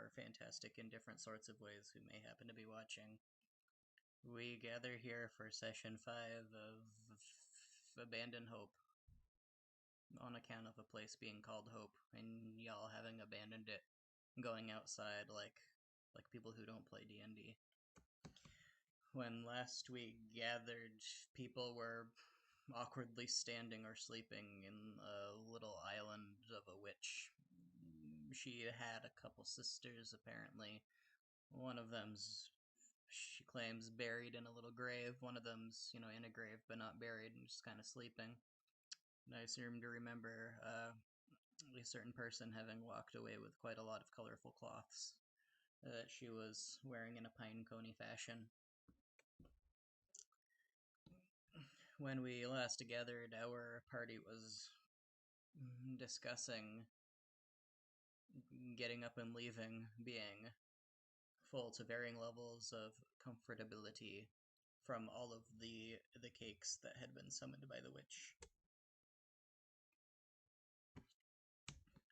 or fantastic in different sorts of ways who may happen to be watching. We gather here for session 5 of Abandon Hope, on account of a place being called Hope, and y'all having abandoned it, going outside like people who don't play D&D. When last we gathered, people were awkwardly standing or sleeping in a little island of a witch. She had a couple sisters, apparently. One of them's, she claims, buried in a little grave. One of them's, in a grave but not buried and just kind of sleeping. And I seem to remember a certain person having walked away with quite a lot of colorful cloths that she was wearing in a pine coney fashion. When we last gathered, our party was discussing getting up and leaving, being full to varying levels of comfortability from all of the cakes that had been summoned by the witch.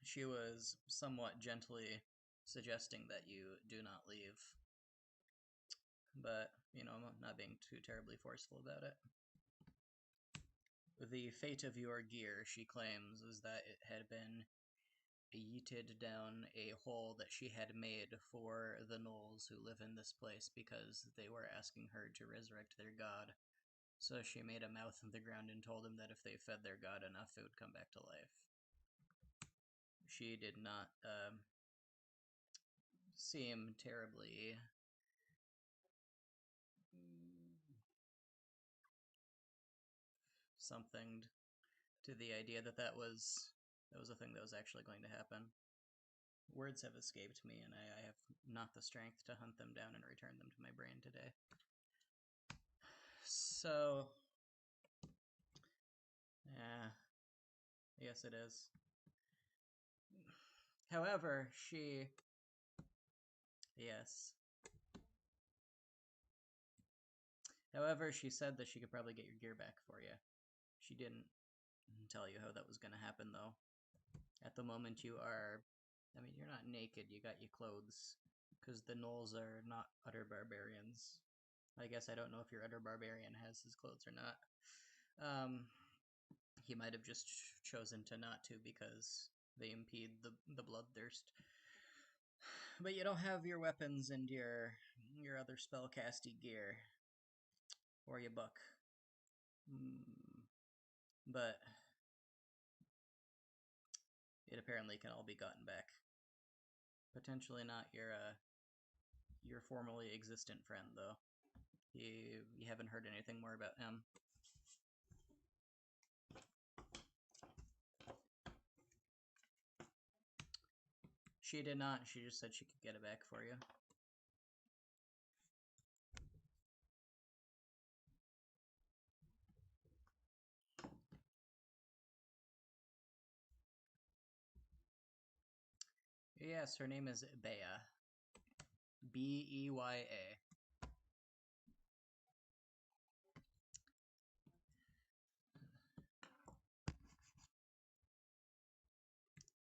She was somewhat gently suggesting that you do not leave, but, not being too terribly forceful about it. The fate of your gear, she claims, is that it had been yeeted down a hole that she had made for the gnolls who live in this place because they were asking her to resurrect their god. So she made a mouth in the ground and told them that if they fed their god enough, it would come back to life. She did not seem terribly something to the idea that that was a thing that was actually going to happen. Words have escaped me, and I have not the strength to hunt them down and return them to my brain today. So, yeah, yes it is. However, yes. However, she said that she could probably get your gear back for you. She didn't tell you how that was going to happen, though. At the moment, you're not naked, you got your clothes, because the gnolls are not utter barbarians. I guess I don't know if your utter barbarian has his clothes or not. He might have just chosen to not to because they impede the bloodthirst. But you don't have your weapons and your other spellcasty gear. Or your book. But it apparently can all be gotten back. Potentially not your formerly existent friend, though. You haven't heard anything more about him. She did not. She just said she could get it back for you. Yes, her name is Bea. Beya.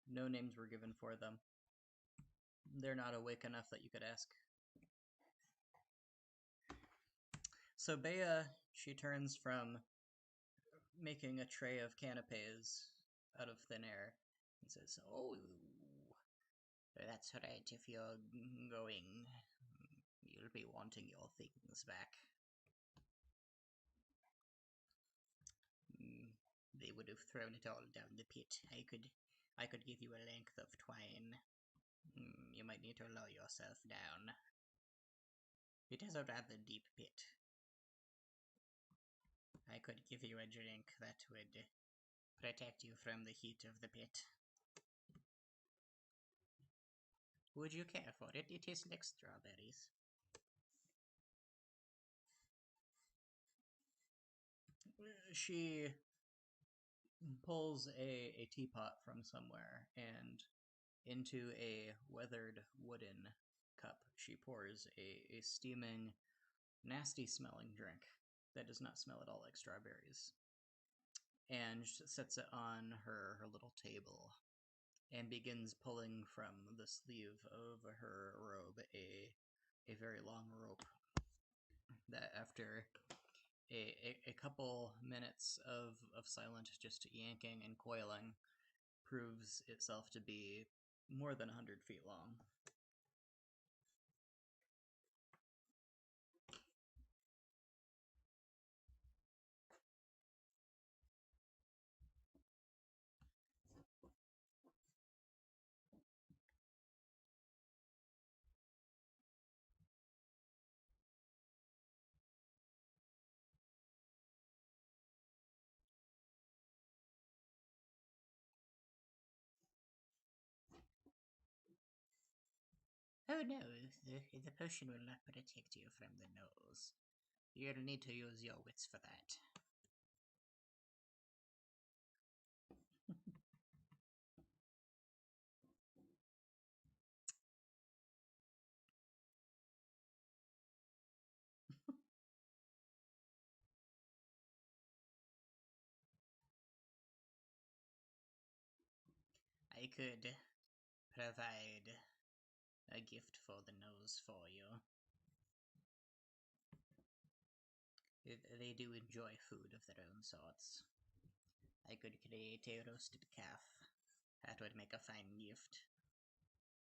No names were given for them. They're not awake enough that you could ask. So Bea, she turns from making a tray of canapes out of thin air and says, "Oh, that's right. If you're going, you'll be wanting your things back. They would have thrown it all down the pit. I could give you a length of twine. You might need to lower yourself down. It is a rather deep pit. I could give you a drink that would protect you from the heat of the pit. Would you care for it? It tastes like strawberries." She pulls a teapot from somewhere, and into a weathered wooden cup she pours a steaming, nasty-smelling drink that does not smell at all like strawberries, and sets it on her little table. and begins pulling from the sleeve of her robe a very long rope that, after a couple minutes of silent just yanking and coiling, proves itself to be more than 100 feet long. Oh no, the potion will not protect you from the nose. You'll need to use your wits for that. I could provide a gift for the nose for you. They do enjoy food of their own sorts. I could create a roasted calf. That would make a fine gift.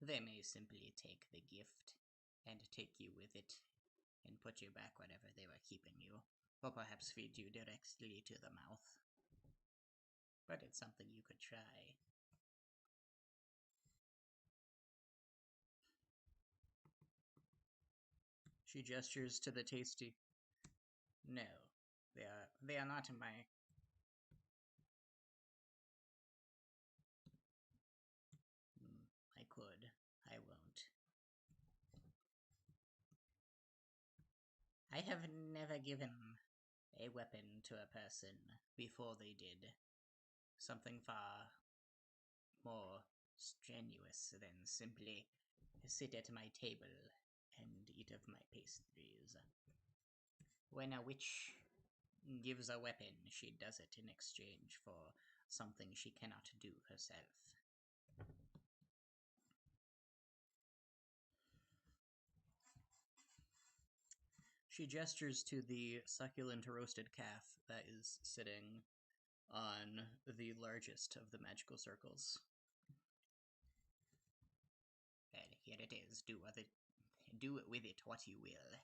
They may simply take the gift and take you with it and put you back wherever they were keeping you, or perhaps feed you directly to the mouth. But it's something you could try. She gestures to the tasty. No, they are not in my. I could. I won't. I have never given a weapon to a person before they did something far more strenuous than simply sit at my table and eat of my pastries. When a witch gives a weapon, she does it in exchange for something she cannot do herself. She gestures to the succulent roasted calf that is sitting on the largest of the magical circles. Well, here it is. Do with it what you will.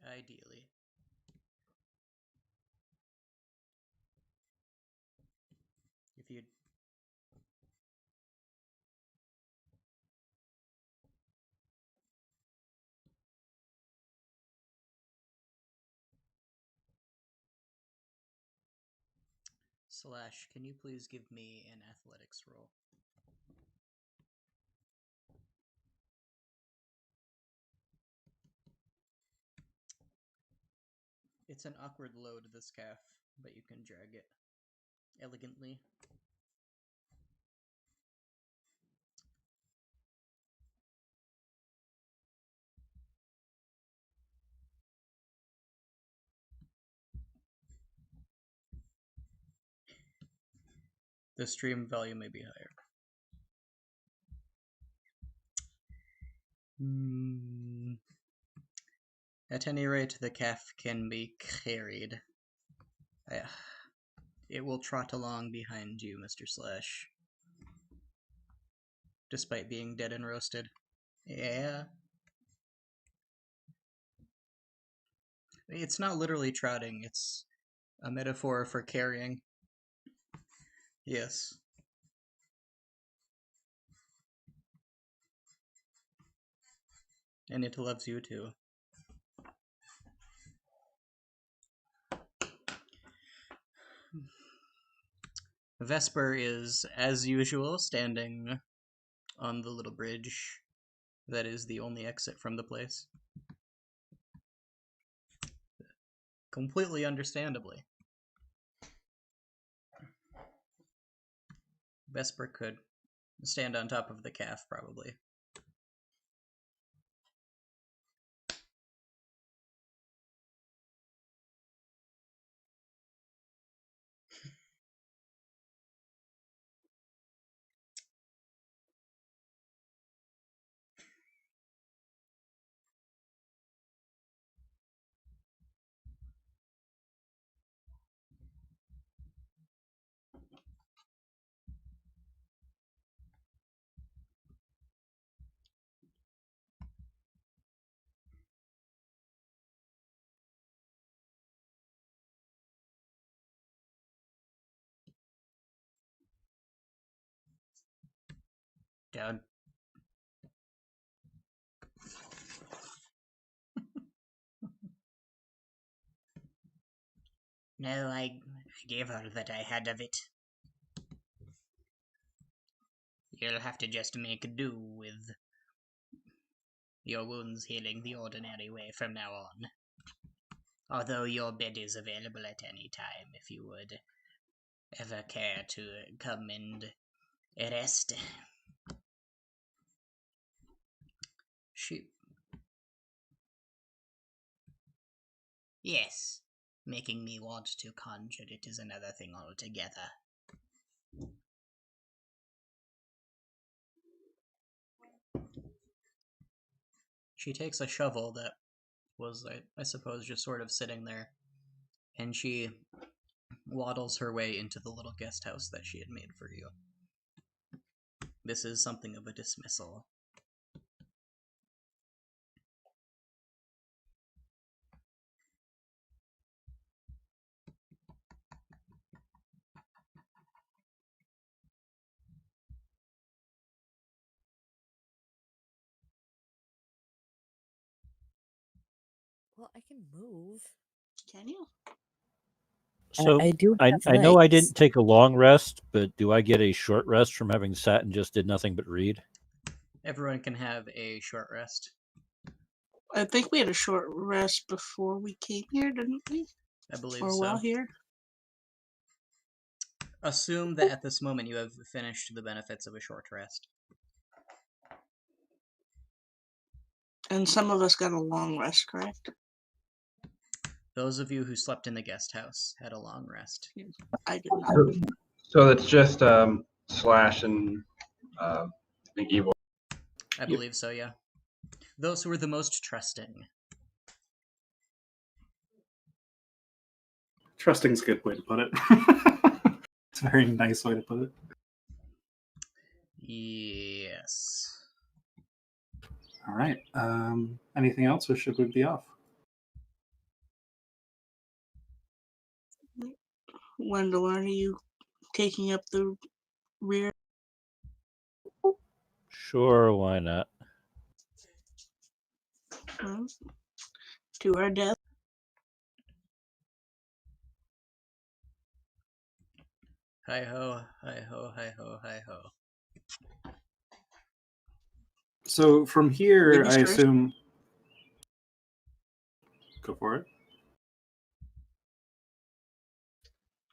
Ideally. If you Slash, can you please give me an athletics roll? It's an awkward load, this calf, but you can drag it elegantly. The stream value may be higher. At any rate, the calf can be carried. It will trot along behind you, Mr. Slash. Despite being dead and roasted. Yeah. It's not literally trotting, it's a metaphor for carrying. Yes. And it loves you too. Vesper is, as usual, standing on the little bridge, That is the only exit from the place. Completely understandably. Vesper could stand on top of the calf, probably. Down. No, I gave her that I had of it. You'll have to just make do with your wounds healing the ordinary way from now on. Although your bed is available at any time if you would ever care to come and rest. She... Yes, making me want to conjure it is another thing altogether. She takes a shovel that was, I suppose, just sort of sitting there, and she waddles her way into the little guest house that she had made for you. This is something of a dismissal. Well, I can move. Can you? So I do have I know I legs. didn't take a long rest, but do I get a short rest from having sat and just did nothing but read? Everyone can have a short rest. I think we had a short rest before we came here, didn't we? I believe Or so. while here? Assume that at this moment you have finished the benefits of a short rest. And some of us got a long rest, correct? Those of you who slept in the guest house had a long rest. I did not. So it's just Slash and the evil. I believe so, yeah. Those who were the most trusting. Trusting's a good way to put it. It's a very nice way to put it. Yes. All right. Anything else, or should we be off? Wendell, are you taking up the rear? Sure, why not? To our death? Hi ho, hi ho, hi ho, hi ho. So from here, Ladies I first. assume. Go for it.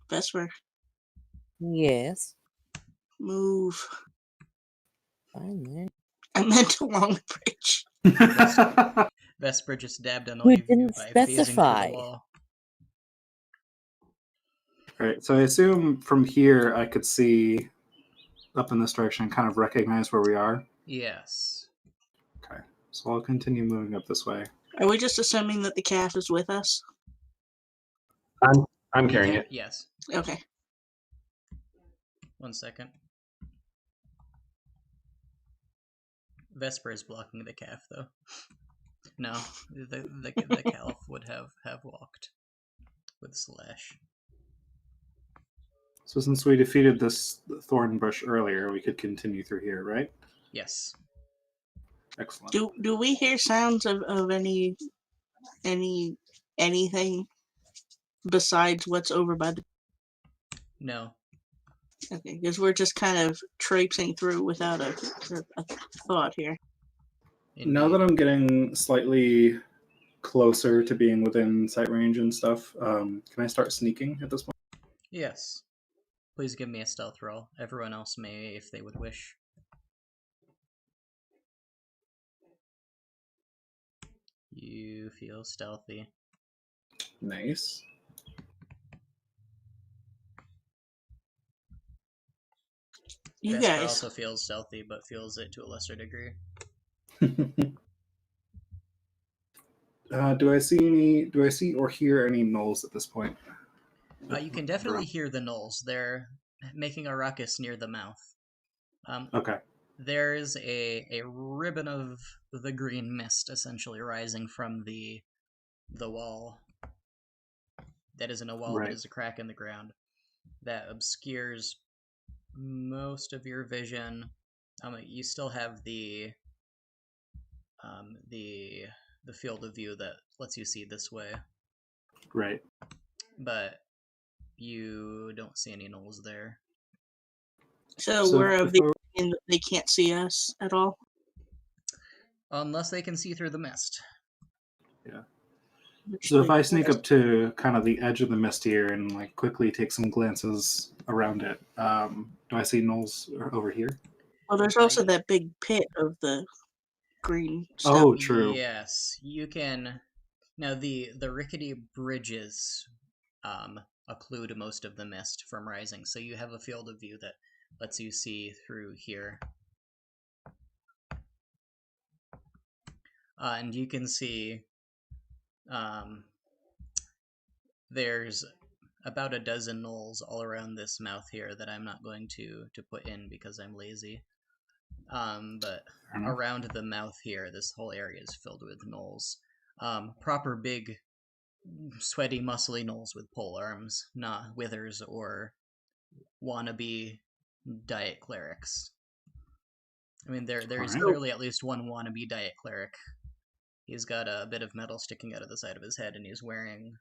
Vesper, Yes. move. Fine then. I meant along the bridge. Vesper just dabbed on all We of you didn't by phasing through specify. the wall. All right. So I assume from here, I could see up in this direction, and kind of recognize where we are. Yes. Okay. So I'll continue moving up this way. Are we just assuming that the calf is with us? I'm carrying it. Yes. Okay. 1 second. Vesper is blocking the calf, though. No, the calf would have walked with Slash. So since we defeated this thorn bush earlier, we could continue through here, right? Yes. Excellent. Do we hear sounds of anything besides what's over by the? No. Okay, because we're just kind of traipsing through without a thought here. Now that I'm getting slightly closer to being within sight range and stuff, can I start sneaking at this point? Yes. Please give me a stealth roll. Everyone else may if they would wish. You feel stealthy. Nice. You Vesper guys. also feels stealthy, but feels it to a lesser degree. Do I see or hear any gnolls at this point? You can definitely hear the gnolls. They're making a ruckus near the mouth. Okay. There's a ribbon of the green mist essentially rising from the wall. That isn't a wall, Right. but is a crack in the ground that obscures most of your vision. You still have the field of view that lets you see this way, Right. but you don't see any gnolls there. So So we're of if the I- opinion that they can't see us at all. Unless they can see through the mist. Which So if they I sneak can't. up to kind of the edge of the mist here and like quickly take some glances around it, do I see gnolls over here? Well, there's also that big pit of the green stuff. Oh, true. Yes, you can. Now the rickety bridges occlude most of the mist from rising, so you have a field of view that lets you see through here. And you can see there's about a dozen gnolls all around this mouth here that I'm not going to put in because I'm lazy. But Fair enough. around the mouth here, this whole area is filled with gnolls. Proper big, sweaty, muscly gnolls with pole arms, not withers or wannabe diet clerics. I mean, there is Alright. clearly at least one wannabe diet cleric. He's got a bit of metal sticking out of the side of his head, and he's wearing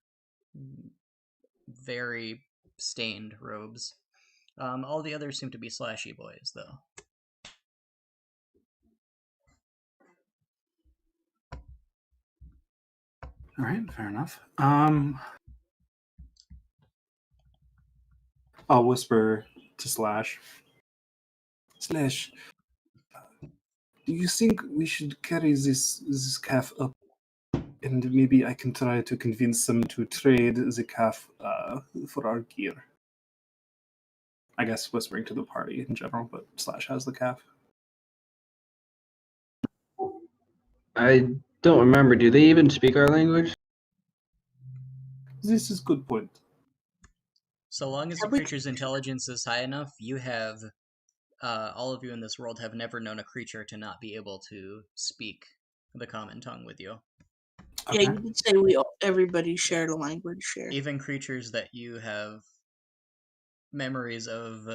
very stained robes. All the others seem to be slashy boys, though. All right, fair enough. I'll whisper to Slash. Slash, do you think we should carry this calf up, and maybe I can try to convince them to trade the calf for our gear? I guess whispering to the party in general, but Slash has the calf. I don't remember. Do they even speak our language? This is good point. So long as the creature's intelligence is high enough, you have, all of you in this world have never known a creature to not be able to speak the common tongue with you. Yeah, you did say everybody shared a language share. Even creatures that you have memories of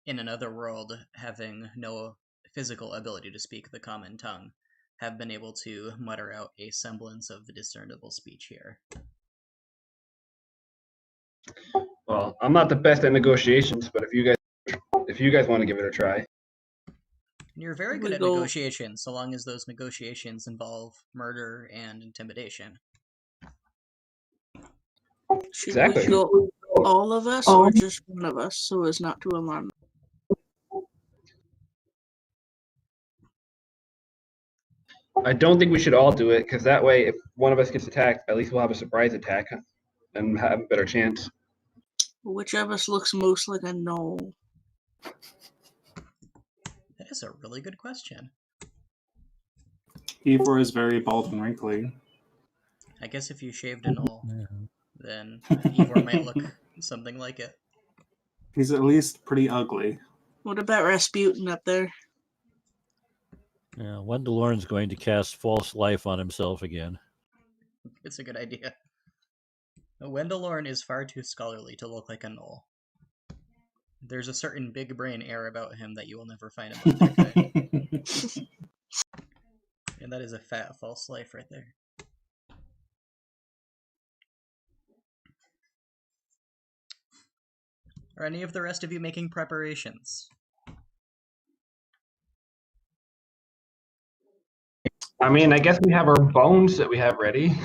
in another world having no physical ability to speak the common tongue have been able to mutter out a semblance of discernible speech here. Well, I'm not the best at negotiations, but if you guys want to give it a try. And you're very good at negotiations, so long as those negotiations involve murder and intimidation. Should Exactly. we go all of us or just one of us so as not to alarm them? I don't think we should all do it, because that way, if one of us gets attacked, at least we'll have a surprise attack and have a better chance. Which of us looks most like a gnoll? That is a really good question. Ivor is very bald and wrinkly. I guess if you shaved a gnoll, then Ivor might look something like it. He's at least pretty ugly. What about Rasputin up there? Yeah, Wendellorn's going to cast false life on himself again. It's a good idea. Wendellorn is far too scholarly to look like a gnoll. There's a certain big brain air about him that you will never find among their kind. And that is a fat false life right there. Are any of the rest of you making preparations? I mean, I guess we have our bones that we have ready.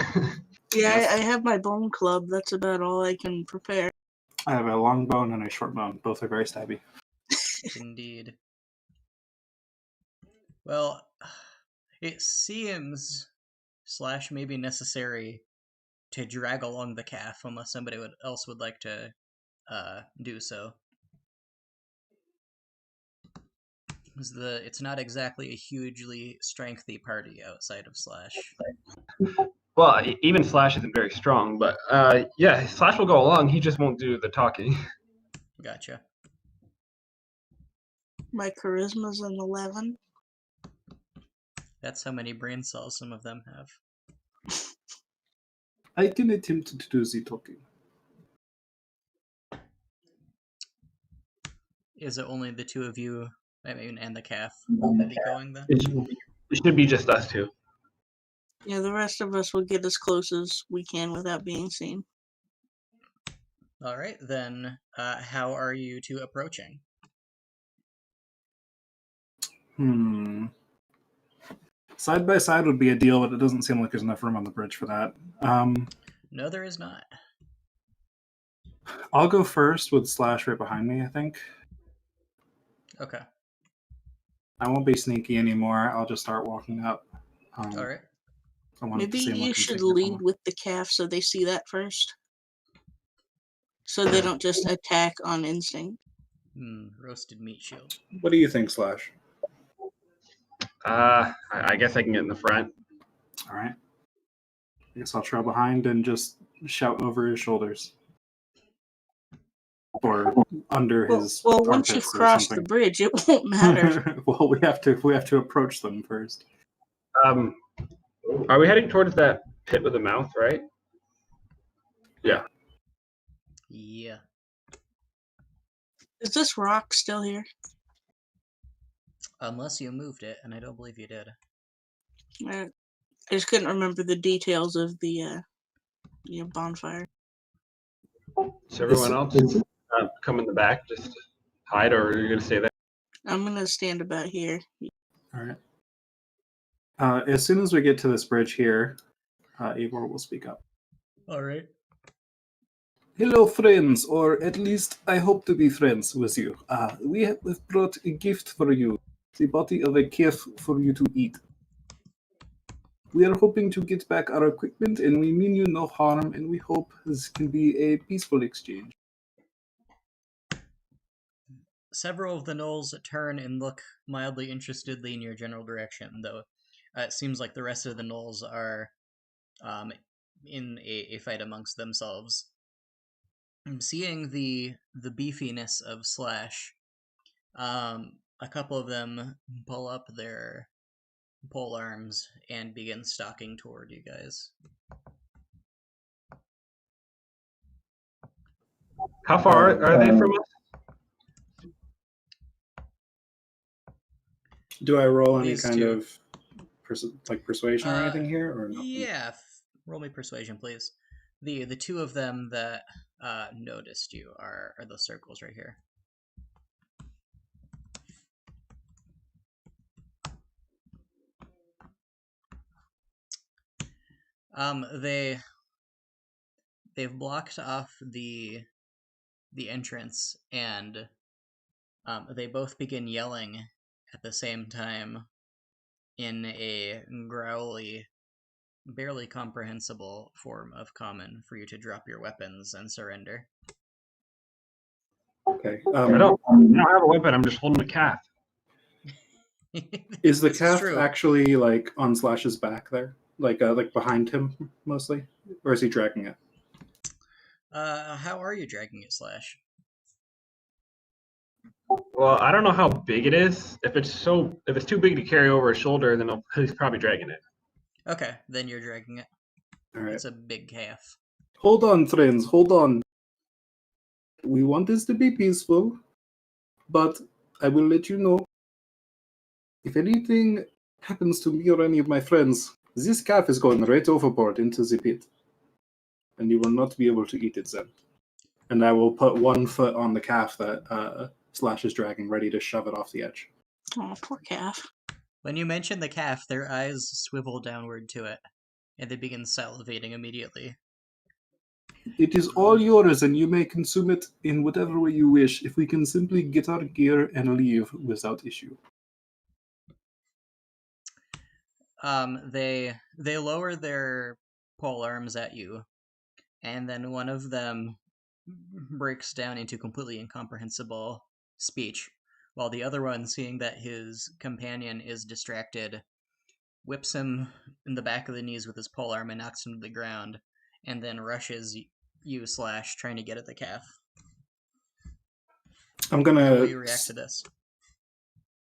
Yeah, Yes. I have my bone club. That's about all I can prepare. I have a long bone and a short bone. Both are very stabby. Indeed. Well, it seems slash may be necessary to drag along the calf unless somebody else would like to do so. It's not exactly a hugely strengthy party outside of Slash. Well, even Slash isn't very strong, but yeah, Slash will go along. He just won't do the talking. Gotcha. My charisma's an 11. That's how many brain cells some of them have. I can attempt to do the talking. Is it only the two of you, I mean, and the calf will be going then? It should be just us two. Yeah, the rest of us will get as close as we can without being seen. Alright, then how are you two approaching? Side by side would be a deal, but it doesn't seem like there's enough room on the bridge for that. No, there is not. I'll go first with Slash right behind me, I think. Okay. I won't be sneaky anymore. I'll just start walking up. Alright. I want it Maybe to seem you like I'm should taking it lead from with the calf so they see that first. So they don't just attack on instinct. Roasted meat shield. What do you think, Slash? I guess I can get in the front. All right. I guess I'll trail behind and just shout over his shoulders. Or under his Well, once you've armpits or crossed the something. bridge, it won't matter. Well, we have to approach them first. Are we heading towards that pit with the mouth, right? Yeah. Yeah. Is this rock still here? Unless you moved it, and I don't believe you did. I just couldn't remember the details of the bonfire. So everyone else come in the back, just hide, or are you gonna stay there? I'm gonna stand about here. All right. As soon as we get to this bridge here, Eivor will speak up. Alright. Hello, friends, or at least I hope to be friends with you. We have brought a gift for you, the body of a calf for you to eat. We are hoping to get back our equipment, and we mean you no harm, and we hope this can be a peaceful exchange. Several of the gnolls turn and look mildly interestedly in your general direction, though it seems like the rest of the gnolls are in a fight amongst themselves. Seeing the beefiness of Slash, a couple of them pull up their pole arms and begin stalking toward you guys. How far are they from us? Do I roll any These kind two. of persuasion or anything here, or no? Yeah, roll me persuasion, please. The two of them that noticed you are the circles right here. They've blocked off the entrance, and they both begin yelling at the same time in a growly, barely comprehensible form of common for you to drop your weapons and surrender. Okay. I don't have a weapon. I'm just holding a calf. Is the This calf true. actually like on Slash's back there, like behind him mostly, or is he dragging it? How are you dragging it, Slash? Well, I don't know how big it is. If it's too big to carry over his shoulder, then he's probably dragging it. Okay, then you're dragging it. All right. It's a big calf. Hold on, friends. Hold on. We want this to be peaceful, but I will let you know if anything happens to me or any of my friends, this calf is going right overboard into the pit, and you will not be able to eat it then. And I will put one foot on the calf that Slash is dragging, ready to shove it off the edge. Oh, poor calf. When you mention the calf, their eyes swivel downward to it, and they begin salivating immediately. It is all yours, and you may consume it in whatever way you wish, if we can simply get our gear and leave without issue. They lower their pole arms at you, and then one of them breaks down into completely incomprehensible speech, while the other one, seeing that his companion is distracted, whips him in the back of the knees with his pole arm and knocks him to the ground, and then rushes you, Slash, trying to get at the calf. I'm How gonna. will you react to this?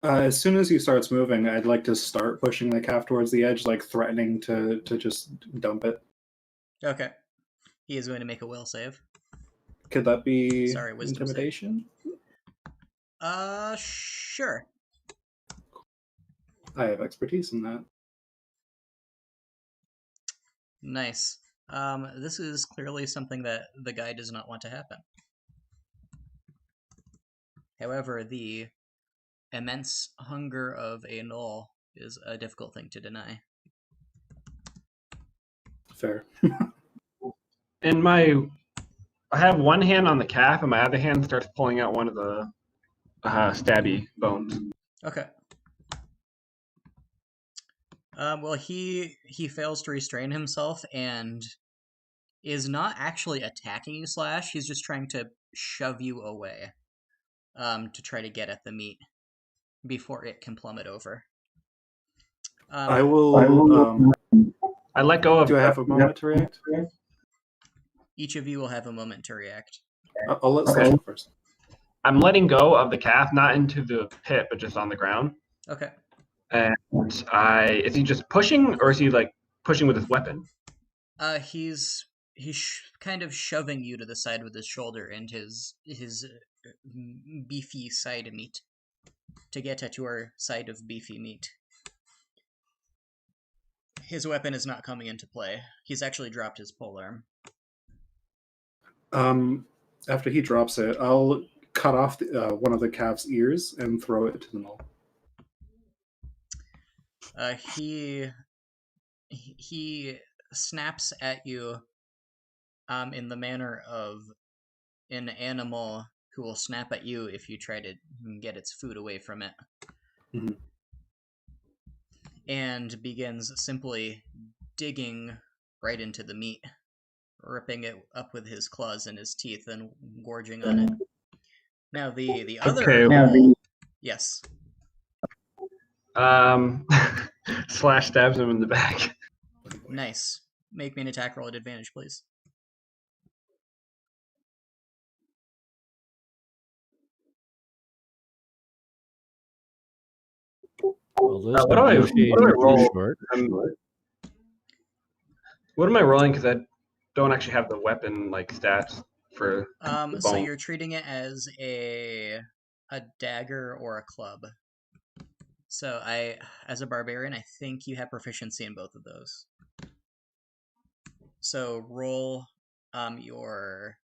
As soon as he starts moving, I'd like to start pushing the calf towards the edge, like threatening to just dump it. Okay. He is going to make a will save. Could that be Sorry, wisdom save. intimidation? Sure. I have expertise in that. Nice. This is clearly something that the guy does not want to happen. However, the immense hunger of a gnoll is a difficult thing to deny. Fair. I have one hand on the calf, and my other hand starts pulling out one of the stabby bones. Okay. Well, he fails to restrain himself and is not actually attacking you, Slash. He's just trying to shove you away, to try to get at the meat before it can plummet over. I will. I let go of. Do I have a moment to react? Each of you will have a moment to react. I'll let Slash go first. I'm letting go of the calf, not into the pit, but just on the ground. Okay. And is he just pushing, or is he like pushing with his weapon? He's kind of shoving you to the side with his shoulder and his beefy side meat to get at your side of beefy meat. His weapon is not coming into play. He's actually dropped his polearm. After he drops it, I'll cut off one of the calf's ears and throw it to the gnoll. He snaps at you in the manner of an animal who will snap at you if you try to get its food away from it. Mm-hmm. And begins simply digging right into the meat, ripping it up with his claws and his teeth and gorging on it. Now the other gnoll, yes. Slash stabs him in the back. Nice. Make me an attack roll at advantage, please. Well, this What do I roll? short. What am I rolling? Because I don't actually have the weapon like stats for. So you're treating it as a dagger or a club. So as a barbarian, I think you have proficiency in both of those. So roll add your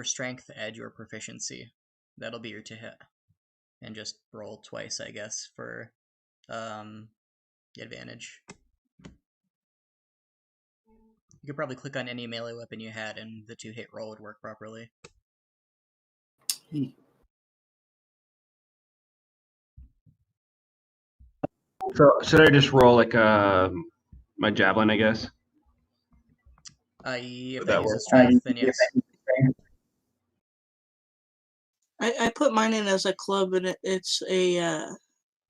strength, add your proficiency. That'll be your to hit. And just roll twice, I guess, for advantage. You could probably click on any melee weapon you had, and the 2-hit roll would work properly. So should I just roll like my javelin, I guess? If that uses strength, then yes. I put mine in as a club, and it's a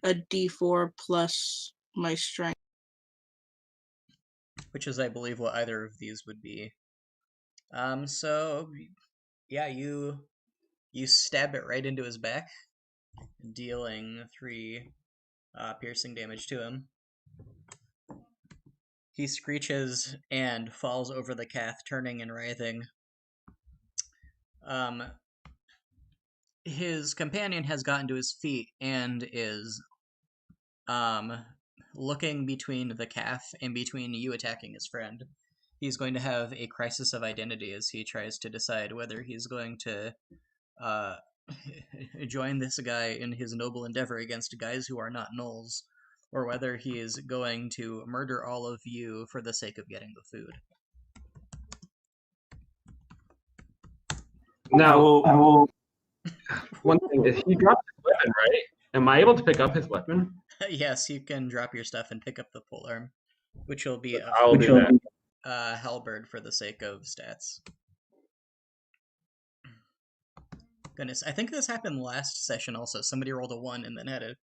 D4 plus my strength. Which is, I believe, what either of these would be. So, yeah, you stab it right into his back, dealing 3 piercing damage to him. He screeches and falls over the calf, turning and writhing. His companion has gotten to his feet and is looking between the calf and between you attacking his friend. He's going to have a crisis of identity as he tries to decide whether he's going to join this guy in his noble endeavor against guys who are not gnolls, or whether he is going to murder all of you for the sake of getting the food. Now, I will. One thing is, he dropped his weapon, right? Am I able to pick up his weapon? Yes, you can drop your stuff and pick up the polearm, which will be I'll do that. halberd for the sake of stats. Goodness, I think this happened last session also. Somebody rolled a 1 and then had a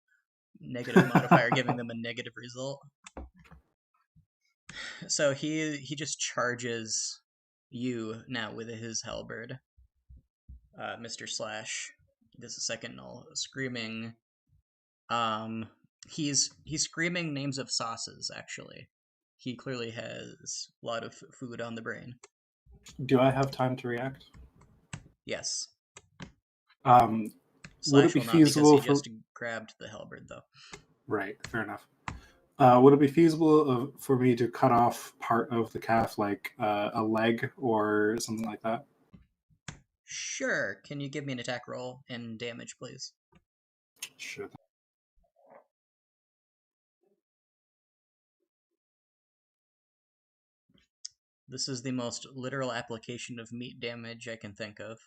negative modifier giving them a negative result. So he just charges you now with his halberd, Mr. Slash. This is second null, screaming. He's screaming names of sauces. Actually, he clearly has a lot of food on the brain. Do I have time to react? Yes. Would Slash it be will not, because feasible he just grabbed the halberd, though. Right, fair enough. Would it be feasible for me to cut off part of the calf, like a leg or something like that? Sure. Can you give me an attack roll and damage, please? Sure. This is the most literal application of meat damage I can think of.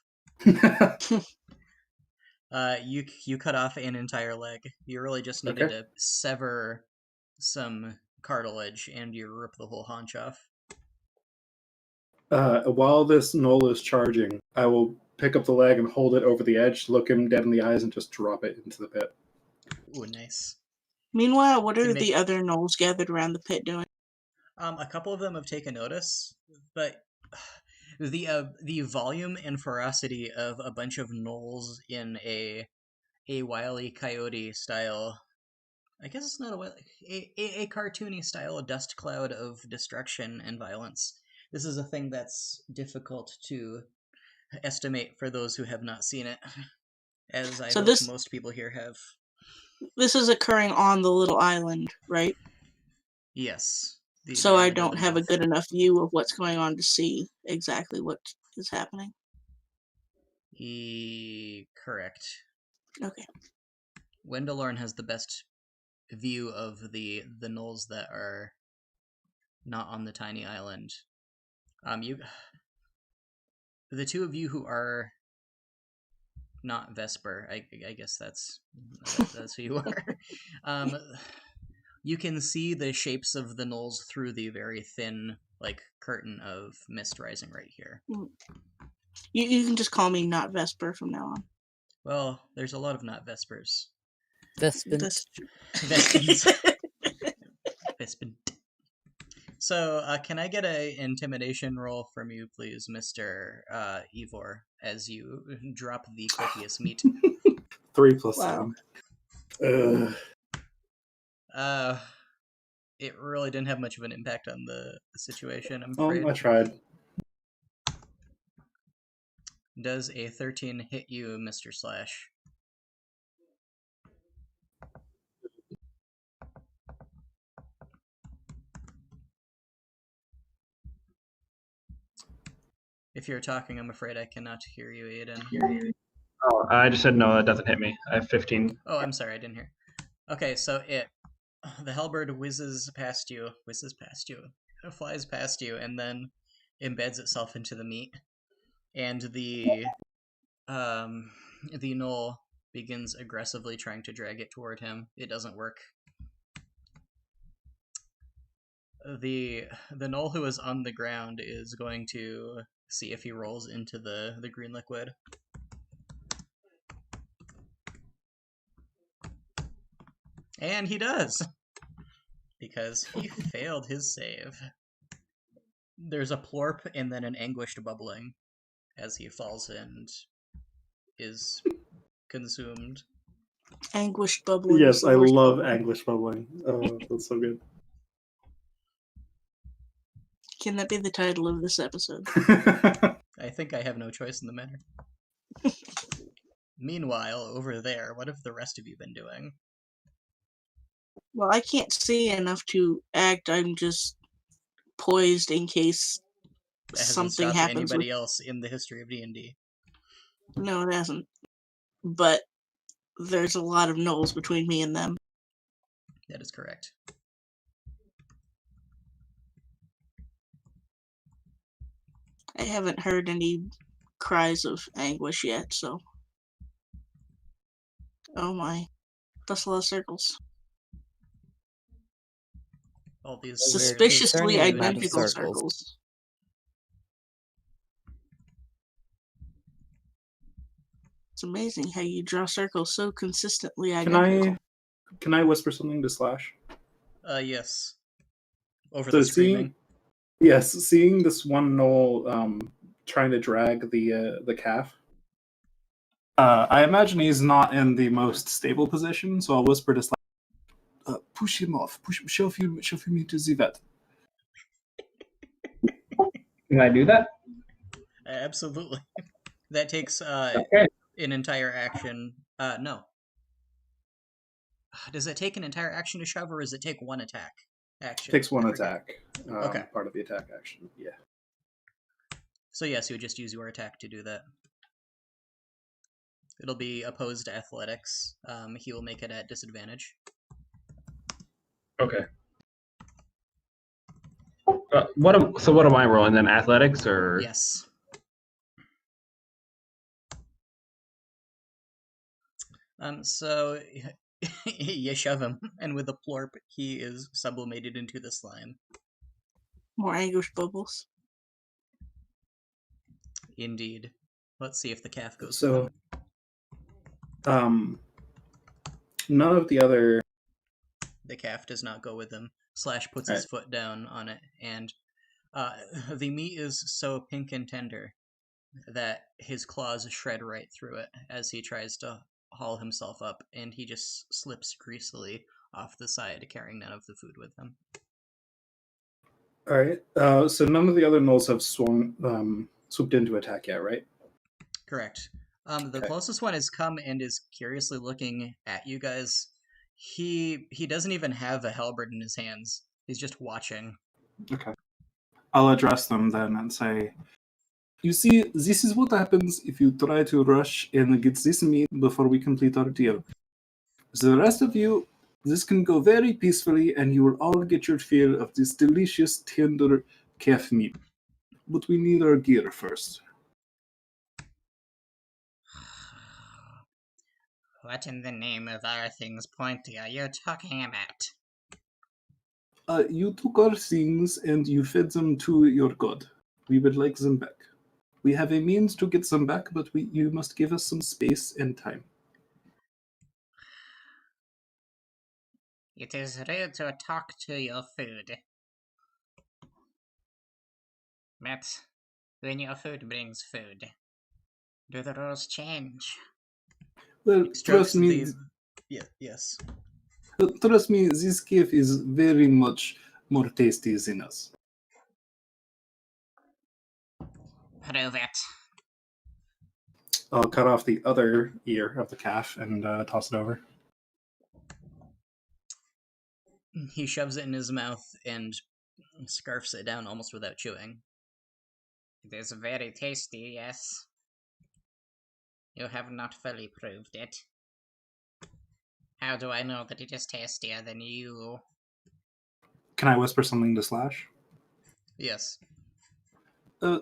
You cut off an entire leg. You really just needed to sever some cartilage, and you rip the whole haunch off. While this knoll is charging, I will pick up the leg and hold it over the edge, look him dead in the eyes, and just drop it into the pit. Ooh, nice. Meanwhile, what are Can make- the other gnolls gathered around the pit doing? A couple of them have taken notice, but the volume and ferocity of a bunch of gnolls in a Wile E. Coyote style, I guess it's not a cartoony style of dust cloud of destruction and violence. This is a thing that's difficult to estimate for those who have not seen it, as I hope most people here have. This is occurring on the little island, right? Yes. So I don't have a good enough view of what's going on to see exactly what is happening. Correct. Okay. Wendelorn has the best view of the gnolls that are not on the tiny island. The two of you who are not Vesper, I guess that's who you are. You can see the shapes of the gnolls through the very thin, curtain of mist rising right here. You can just call me not Vesper from now on. Well, there's a lot of not Vespers. Vespins. Vespin. So, can I get an intimidation roll from you, please, Mr. Ivor, as you drop the copious meat? 3 plus 7. It really didn't have much of an impact on the situation, I'm afraid. I tried. Does a 13 hit you, Mr. Slash? If you're talking, I'm afraid I cannot hear you, Aiden. Oh, I just said no, that doesn't hit me. I have 15. Oh, I'm sorry, I didn't hear. Okay, so the halberd whizzes past you, it flies past you, and then embeds itself into the meat. And the gnoll begins aggressively trying to drag it toward him. It doesn't work. The gnoll who is on the ground is going to see if he rolls into the green liquid. And he does! Because he failed his save. There's a plorp and then an anguished bubbling as he falls and is consumed. Anguished bubbling. Yes, I love anguished bubbling. Oh, that's so good. Can that be the title of this episode? I think I have no choice in the matter. Meanwhile, over there, what have the rest of you been doing? Well, I can't see enough to act. I'm just poised in case That hasn't something stopped happens. Anybody else in the history of D&D? No, it hasn't. but there's a lot of gnolls between me and them. That is correct. I haven't heard any cries of anguish yet, so. Oh my. That's a lot of circles. All these So we're Suspiciously discerning amount of identical circles. circles. It's amazing how you draw circles so consistently identical. Can I whisper something to Slash? Yes. Over So the screaming. seeing this one gnoll trying to drag the calf. I imagine he's not in the most stable position, so I'll whisper to Slash, push him off. Shove him into the vet. Can I do that? Absolutely. That takes Okay. an entire action. No. Does it take an entire action to shove, or does it take one attack action? Takes one I forget. attack. Okay. Part of the attack action. Yeah. So yes, you would just use your attack to do that. It'll be opposed to athletics. He will make it at disadvantage. Okay. What am I rolling then? Athletics or? Yes. So you shove him, and with a plorp, he is sublimated into the slime. More anguish bubbles. Indeed. Let's see if the calf goes with So, him. None of the other. The calf does not go with him. Slash puts his foot down on it, and the meat is so pink and tender that his claws shred right through it as he tries to haul himself up, and he just slips greasily off the side, carrying none of the food with him. All right. So none of the other gnolls have swooped in to attack yet, right? Correct. The Okay. closest one has come and is curiously looking at you guys. He doesn't even have a halberd in his hands. He's just watching. Okay. I'll address them then and say, you see, this is what happens if you try to rush and get this meat before we complete our deal. The rest of you, this can go very peacefully and you will all get your fill of this delicious, tender calf meat. But we need our gear first. What in the name of our things pointy are you talking about? You took our things and you fed them to your god. We would like them back. We have a means to get them back, but you must give us some space and time. It is rude to talk to your food. But when your food brings food, do the rules change? Well, trust me. Yes. Trust me, this cave is very much more tasty than us. Prove it. I'll cut off the other ear of the calf and toss it over. He shoves it in his mouth and scarfs it down almost without chewing. It is very tasty, yes. You have not fully proved it. How do I know that it is tastier than you? Can I whisper something to Slash? Yes.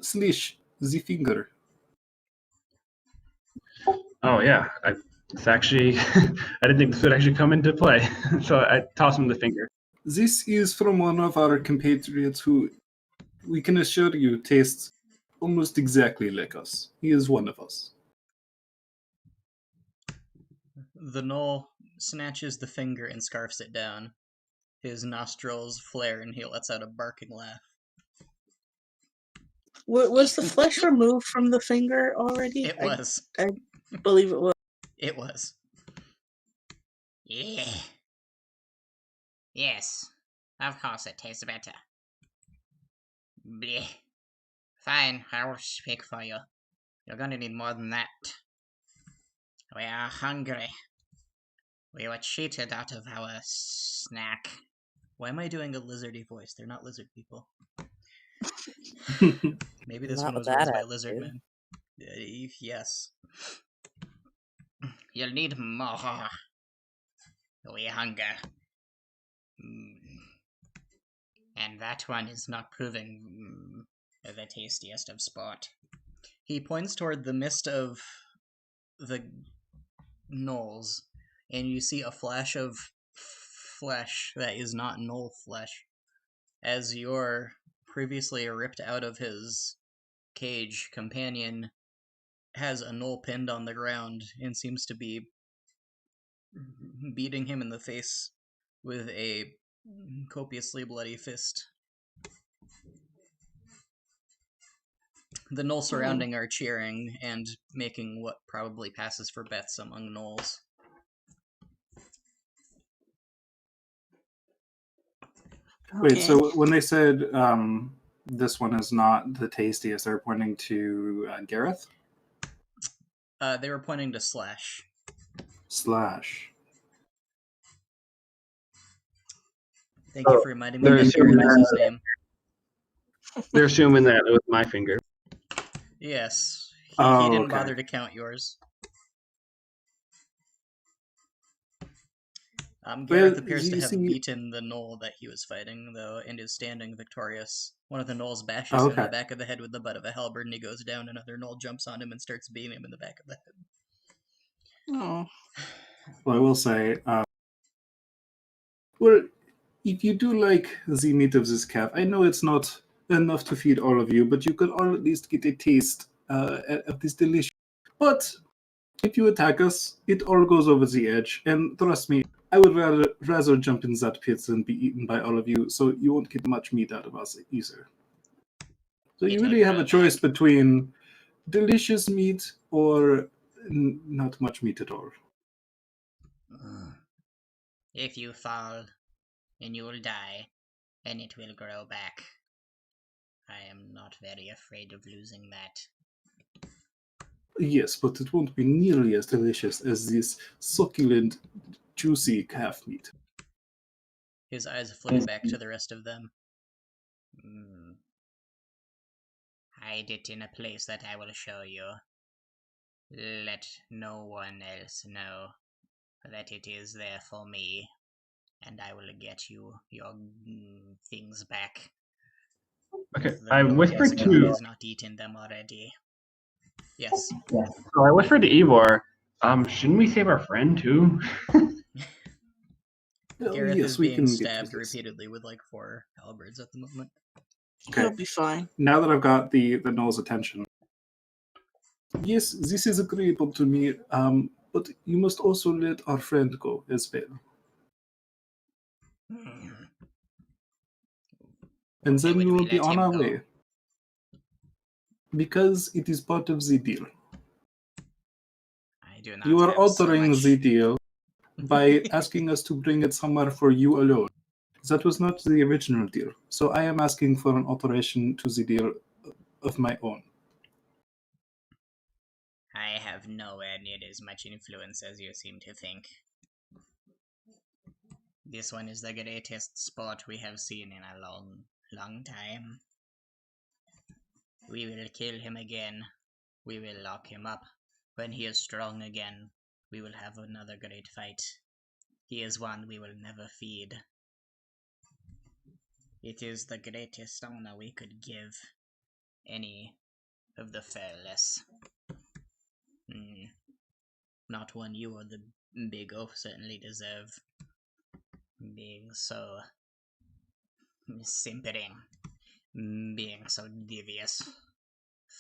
Slash, the finger. Oh yeah, it's actually I didn't think this would actually come into play, so I toss him the finger. This is from one of our compatriots who, we can assure you, tastes almost exactly like us. He is one of us. The gnoll snatches the finger and scarfs it down. His nostrils flare and he lets out a barking laugh. Was the flesh removed from the finger already? It was. I believe it was. It was. Yeah. Yes. Of course it tastes better. Blech. Fine, I will speak for you. You're gonna need more than that. We are hungry. We were cheated out of our snack. Why am I doing a lizardy voice? They're not lizard people. Maybe this Not one was with that raised by attitude. lizard men. Yes. You'll need more. We hunger. And that one is not proving the tastiest of sport. He points toward the mist of the gnolls, and you see a flash of flesh that is not gnoll flesh, as your previously ripped out of his cage companion has a gnoll pinned on the ground and seems to be beating him in the face with a copiously bloody fist. The gnolls surrounding are cheering and making what probably passes for bets among gnolls. Wait, so when they said this one is not the tastiest, they're pointing to Gareth? They were pointing to Slash. Slash. Thank you for reminding me that assuming Gareth is his name. They're assuming that it was my finger. Yes. He Oh, didn't okay. bother to count yours. Gareth appears to have beaten the gnoll that he was fighting, though, and is standing victorious. One of the gnolls bashes him in the back of the head with the butt of a halberd, and he goes down. Another gnoll jumps on him and starts beating him in the back of the head. Oh. Well, I will say, well, if you do like the meat of this calf, I know it's not enough to feed all of you, but you could all at least get a taste of this delicious. But if you attack us, it all goes over the edge, and trust me, I would rather jump in that pit than be eaten by all of you, so you won't get much meat out of us either. So you really have a choice between delicious meat or not much meat at all. If you fall, then you will die, and it will grow back. I am not very afraid of losing that. Yes, but it won't be nearly as delicious as this succulent, juicy calf meat. His eyes flitted back to the rest of them. Hide it in a place that I will show you. Let no one else know that it is there for me, and I will get you your things back. Okay, I whispered to. He's not eaten them already. Yes. So I whispered to Ivor, shouldn't we save our friend too? Gareth yes, is we being can stabbed repeatedly with like 4 halberds at the moment. Okay. He'll be fine. Now that I've got the gnoll's attention. Yes, this is agreeable to me, but you must also let our friend go as well. And then we will be on our way. Because it is part of the deal. I do not You are have altering so the deal by asking us to bring it somewhere for you alone. That was not the original deal. So I am asking for an alteration to the deal of my own. I have nowhere near as much influence as you seem to think. This one is the greatest sport we have seen in a long, long time. We will kill him again. We will lock him up. When he is strong again, we will have another great fight. He is one we will never feed. It is the greatest honor we could give any of the fearless. Not one you or the big oaf certainly deserve. Being so simpering, being so devious,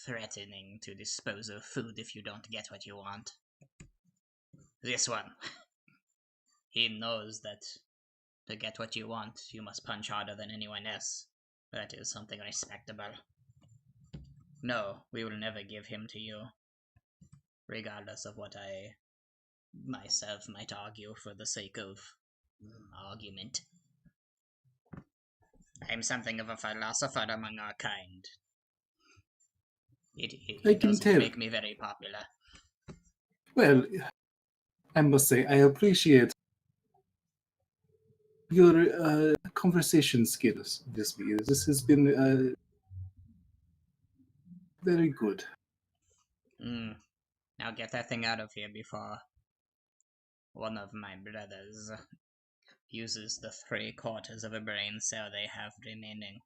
threatening to dispose of food if you don't get what you want. This one, he knows that to get what you want, you must punch harder than anyone else. That is something respectable. No, we will never give him to you, regardless of what I myself might argue for the sake of argument. I'm something of a philosopher among our kind. It doesn't make me very popular. Well, I must say, I appreciate your conversation skills this week. This has been very good. Now get that thing out of here before one of my brothers uses the 3/4 of a brain cell they have remaining,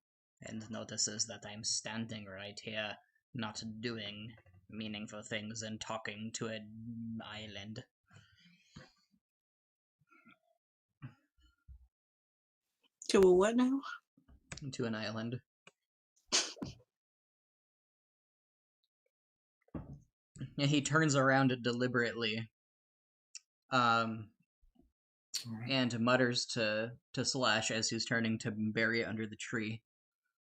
and notices that I'm standing right here, not doing meaningful things and talking to an island. To a what now? To an island. And he turns around deliberately, Alright. and mutters to Slash as he's turning to bury it under the tree.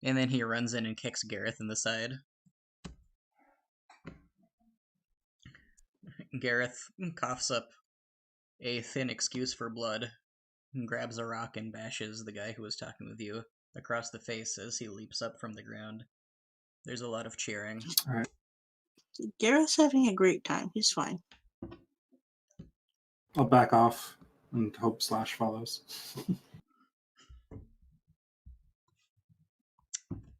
And then he runs in and kicks Gareth in the side. Gareth coughs up a thin excuse for blood, and grabs a rock and bashes the guy who was talking with you across the face as he leaps up from the ground. There's a lot of cheering. Gareth's having a great time. He's fine. I'll back off and hope Slash follows.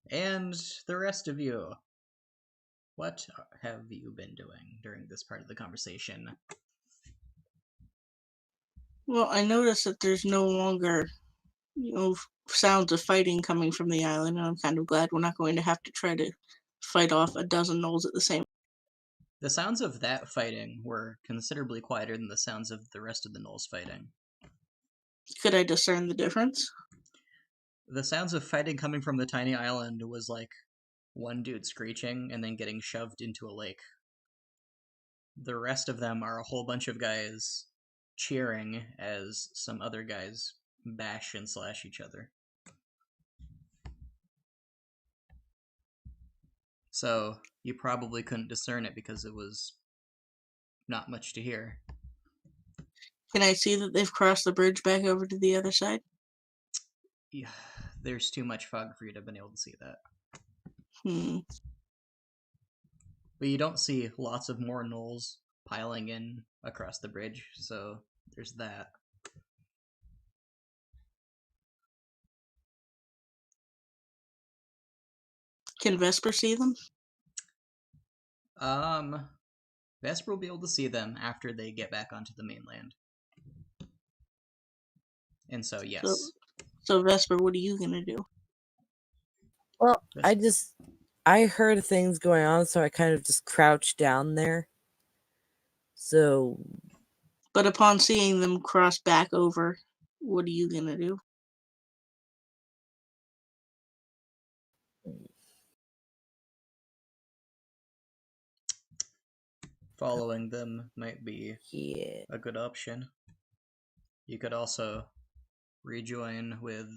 And the rest of you, what have you been doing during this part of the conversation? Well, I noticed that there's no longer, sounds of fighting coming from the island, and I'm kind of glad we're not going to have to try to fight off a dozen gnolls at the same. The sounds of that fighting were considerably quieter than the sounds of the rest of the gnolls fighting. Could I discern the difference? The sounds of fighting coming from the tiny island was like one dude screeching and then getting shoved into a lake. The rest of them are a whole bunch of guys cheering as some other guys bash and slash each other. So you probably couldn't discern it because it was not much to hear. Can I see that they've crossed the bridge back over to the other side? Yeah, there's too much fog for you to have been able to see that. But you don't see lots of more gnolls piling in across the bridge, so there's that. Can Vesper see them? Vesper will be able to see them after they get back onto the mainland. And so, yes. So Vesper, what are you gonna do? Well, I heard things going on, so I kind of just crouched down there. So, But upon seeing them cross back over, what are you gonna do? Following them might be yeah. a good option. You could also rejoin with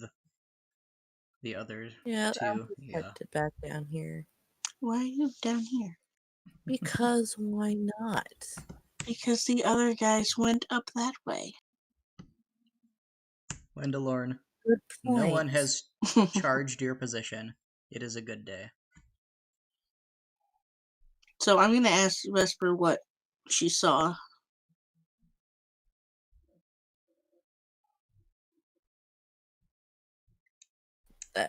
the other Yeah, I'll two. just head back down here. Why are you down here? Because why not? Because the other guys went up that way. Wendalorn, Good point. no one has charged your position. It is a good day. So I'm gonna ask Vesper what she saw.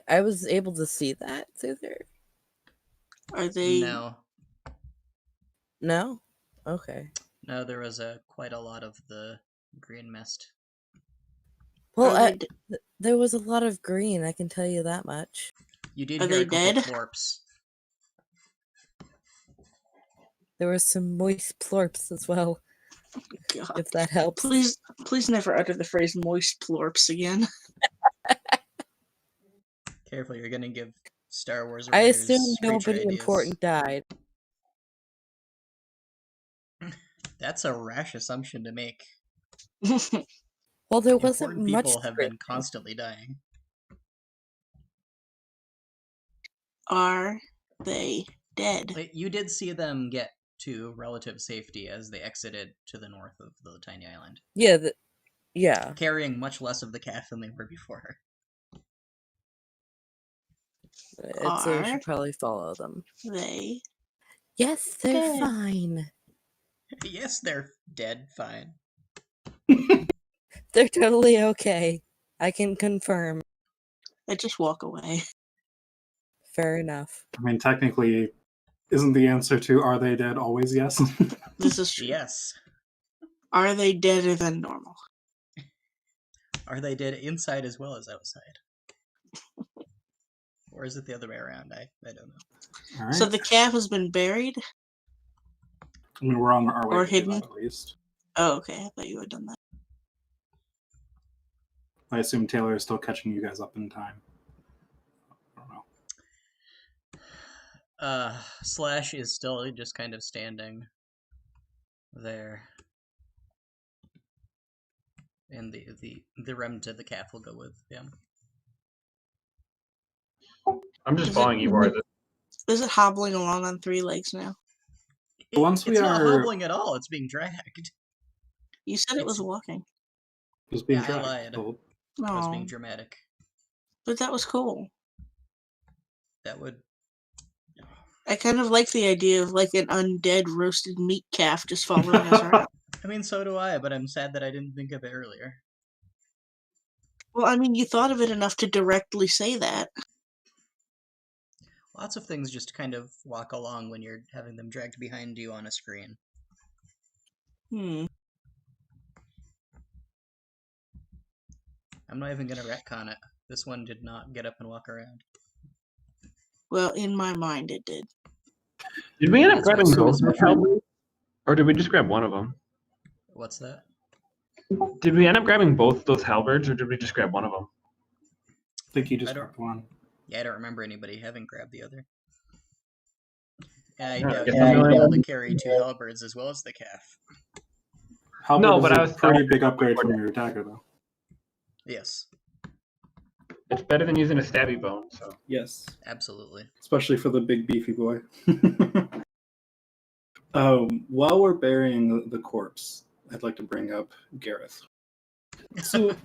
I was able to see that through there. Are they? No? Okay. No, there was quite a lot of the green mist. Well, there was a lot of green, I can tell you that much. You did Are hear they a couple dead? plorps. There was some moist plorps as well. God. If that helps. Please never utter the phrase moist plorps again. Careful, you're gonna give Star Wars I writers assume nobody ideas. important died. That's a rash assumption to make. Well, there wasn't Important much. people have been constantly dying. Are they dead? But you did see them get to relative safety as they exited to the north of the tiny island. Yeah, yeah. Carrying much less of the calf than they were before. So we should probably follow them. They? Yes, they're dead. fine. Yes, they're dead fine. They're totally okay. I can confirm. I just walk away. Fair enough. I mean, technically, isn't the answer to "Are they dead?" always yes? This is true. Yes. Are they deader than normal? Are they dead inside as well as outside? Or is it the other way around? I don't know. All right. So the calf has been buried? I mean, we're on our way Or to do hidden? that, at least. Oh, okay. I thought you had done that. I assume Taylor is still catching you guys up in time. I don't know. Slash is still just kind of standing there. And the remnant of the calf will go with him. I'm just Is following it- Ivor. Is it hobbling along on 3 legs now? Once we It's not are- hobbling at all, it's being dragged. You said it was It's- walking. It was being Yeah, I dragged. lied. Oh, I was No, being dramatic. but that was cool. That would... I kind of like the idea of like an undead roasted meat calf just following us around. I mean, so do I, but I'm sad that I didn't think of it earlier. Well, I mean, you thought of it enough to directly say that. Lots of things just kind of walk along when you're having them dragged behind you on a screen. Hmm. I'm not even gonna retcon it. This one did not get up and walk around. Well, in my mind, it did. Did we end up That's my grabbing both special. those halberds? Or did we just grab one of them? What's that? Did we end up grabbing both those halberds, or did we just grab one of them? I think you just I don't- grabbed one. Yeah, I don't remember anybody having grabbed the other. And I Yeah, doubt guess you'll I'm be able really- to carry 2 halberds as well as the calf. Halberd No, is but a I was- pretty big upgrade from your dagger, though. Yes, It's better than using a stabby bone, so. Yes. absolutely. Especially for the big beefy boy. While we're burying the corpse, I'd like to bring up Gareth. So,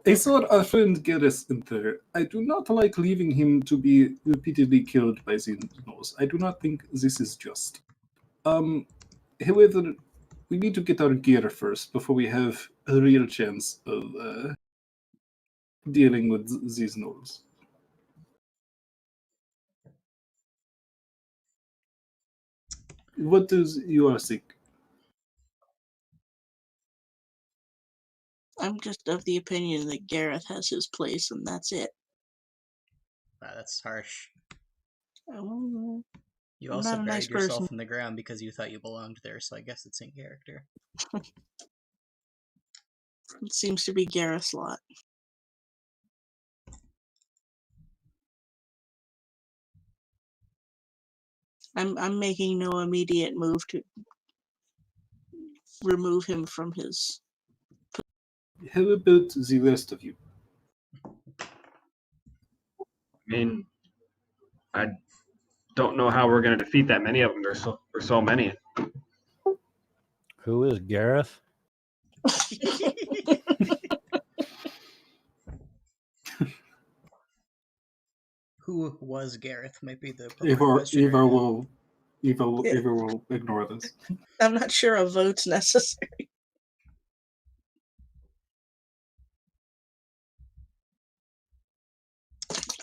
I saw our friend Gareth in there. I do not like leaving him to be repeatedly killed by Xenos. I do not think this is just. However, we need to get our gear first before we have a real chance of dealing with these gnolls. What does you think? I'm just of the opinion that Gareth has his place, and that's it. Wow, that's harsh. Oh, You I'm also not a nice buried yourself person. in the ground because you thought you belonged there, so I guess it's in character. it seems to be Gareth's lot. I'm making no immediate move to remove him from his. How about the rest of you? I mean, I don't know how we're going to defeat that many of them. There's so many. Who is Gareth? Who was Gareth might be the appropriate question. Eva right now. will Eva will ignore this. I'm not sure a vote's necessary.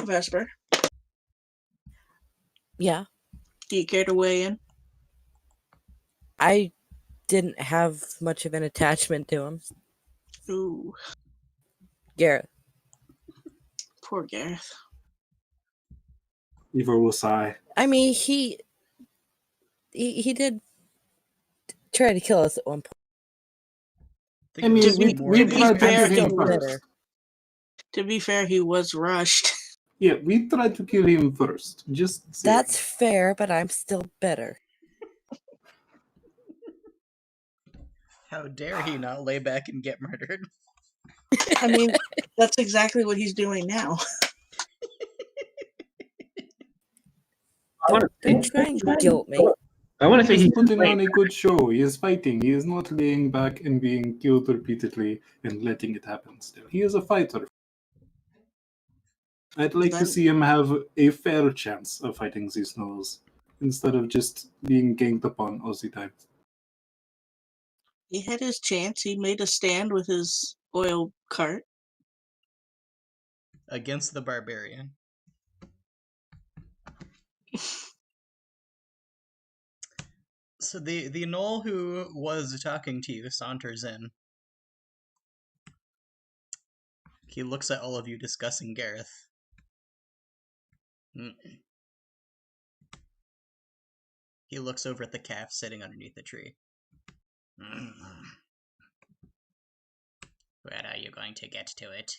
Vesper, Yeah, do you care to weigh in? I didn't have much of an attachment to him. Ooh, Gareth. poor Gareth. Eva will sigh. I mean, he did try to kill us at one point. Think I it mean, was be- more we to than be tried to fair, kill him he first. was- To be fair, he was rushed. Yeah, we tried to kill him first. Just saying. That's fair, but I'm still better. How dare he not lay back and get murdered? I mean, that's exactly what he's doing now. Don't try and guilt me. I want to say He's he's putting on a good show. He is fighting. He is not laying back and being killed repeatedly and letting it happen still. He is a fighter. I'd like to Then- see him have a fair chance of fighting these gnolls instead of just being ganged upon all the time. He had his chance. He made a stand with his oil cart. Against the barbarian. So the gnoll who was talking to you saunters in. He looks at all of you discussing Gareth. He looks over at the calf sitting underneath the tree. When are you going to get to it?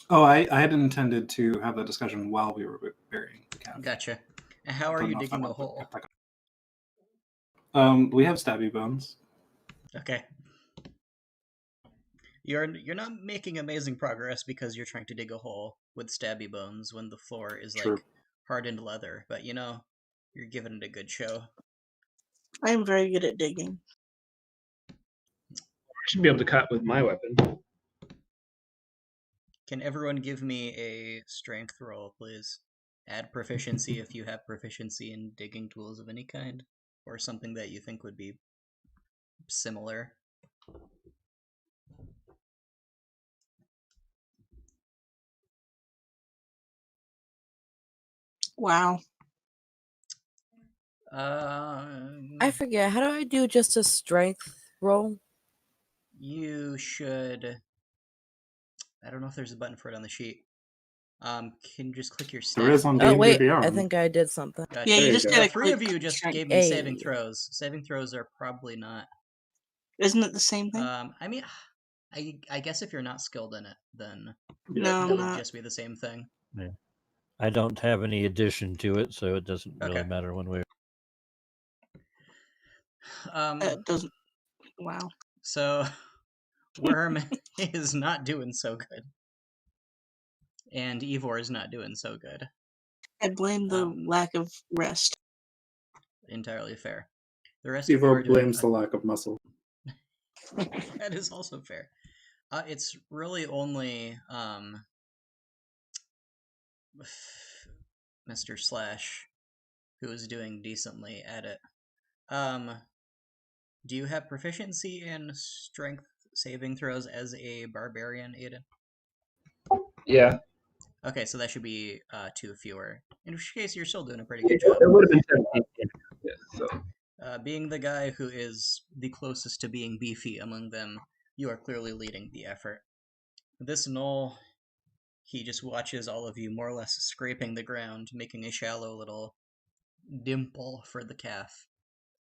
Oh, I had intended to have that discussion while we were burying the calf. Gotcha. And how are Don't you know if I digging a want to hole? get back we have stabby bones. Okay. You're not making amazing progress because you're trying to dig a hole with stabby bones when the floor is True. like hardened leather, but you know, you're giving it a good show. I am very good at digging. I should be able to cut with my weapon. Can everyone give me a strength roll, please? Add proficiency if you have proficiency in digging tools of any kind, or something that you think would be similar. Wow. I forget. How do I do just a strength roll? You should. I don't know if there's a button for it on the sheet. Can you just click your stat? There is on Oh D&D wait, Beyond. I think I did something. Gotcha. Yeah, There you you just go. gotta Three of click you just strength. gave me Hey. saving throws. Saving throws are probably not. Isn't it the same thing? I mean, I guess if you're not skilled in it, then No, it I'm would not. just be the same thing. I don't have any addition to it, so it doesn't really Okay. matter one way. That doesn't. Wow. So Worm is not doing so good, and Ivor is not doing so good. I blame the lack of rest. Entirely fair. The rest of you Evo are doing. blames the lack of muscle. That is also fair. It's really only Mr. Slash who is doing decently at it. Do you have proficiency in strength saving throws as a barbarian, Aiden? Yeah. Okay, so that should be 2 fewer. In which case, you're still doing a pretty good job. It would have been 17. Yeah, so. Being the guy who is the closest to being beefy among them, you are clearly leading the effort. This gnoll, he just watches all of you more or less scraping the ground, making a shallow little dimple for the calf.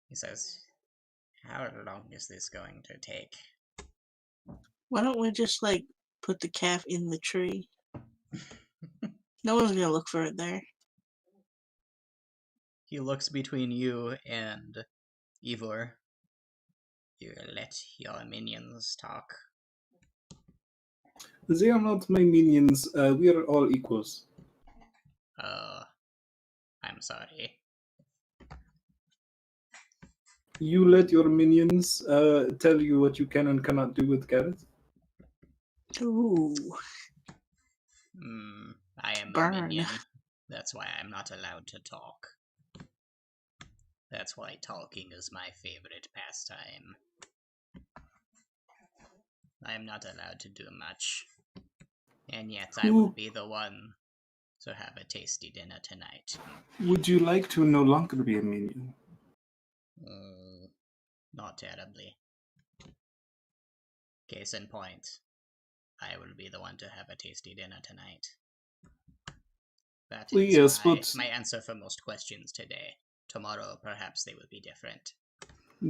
He says, "How long is this going to take?" Why don't we just like put the calf in the tree? No one's gonna look for it there. He looks between you and Ivor. You let your minions talk. They are not my minions. We are all equals. I'm sorry. You let your minions tell you what you can and cannot do with Gareth. Ooh. I am Burn. a minion. That's why I'm not allowed to talk. That's why talking is my favorite pastime. I am not allowed to do much. And yet I will be the one to have a tasty dinner tonight. Would you like to no longer be a minion? Not terribly. Case in point, I will be the one to have a tasty dinner tonight. That is Yes, but my answer for most questions today. Tomorrow, perhaps they will be different.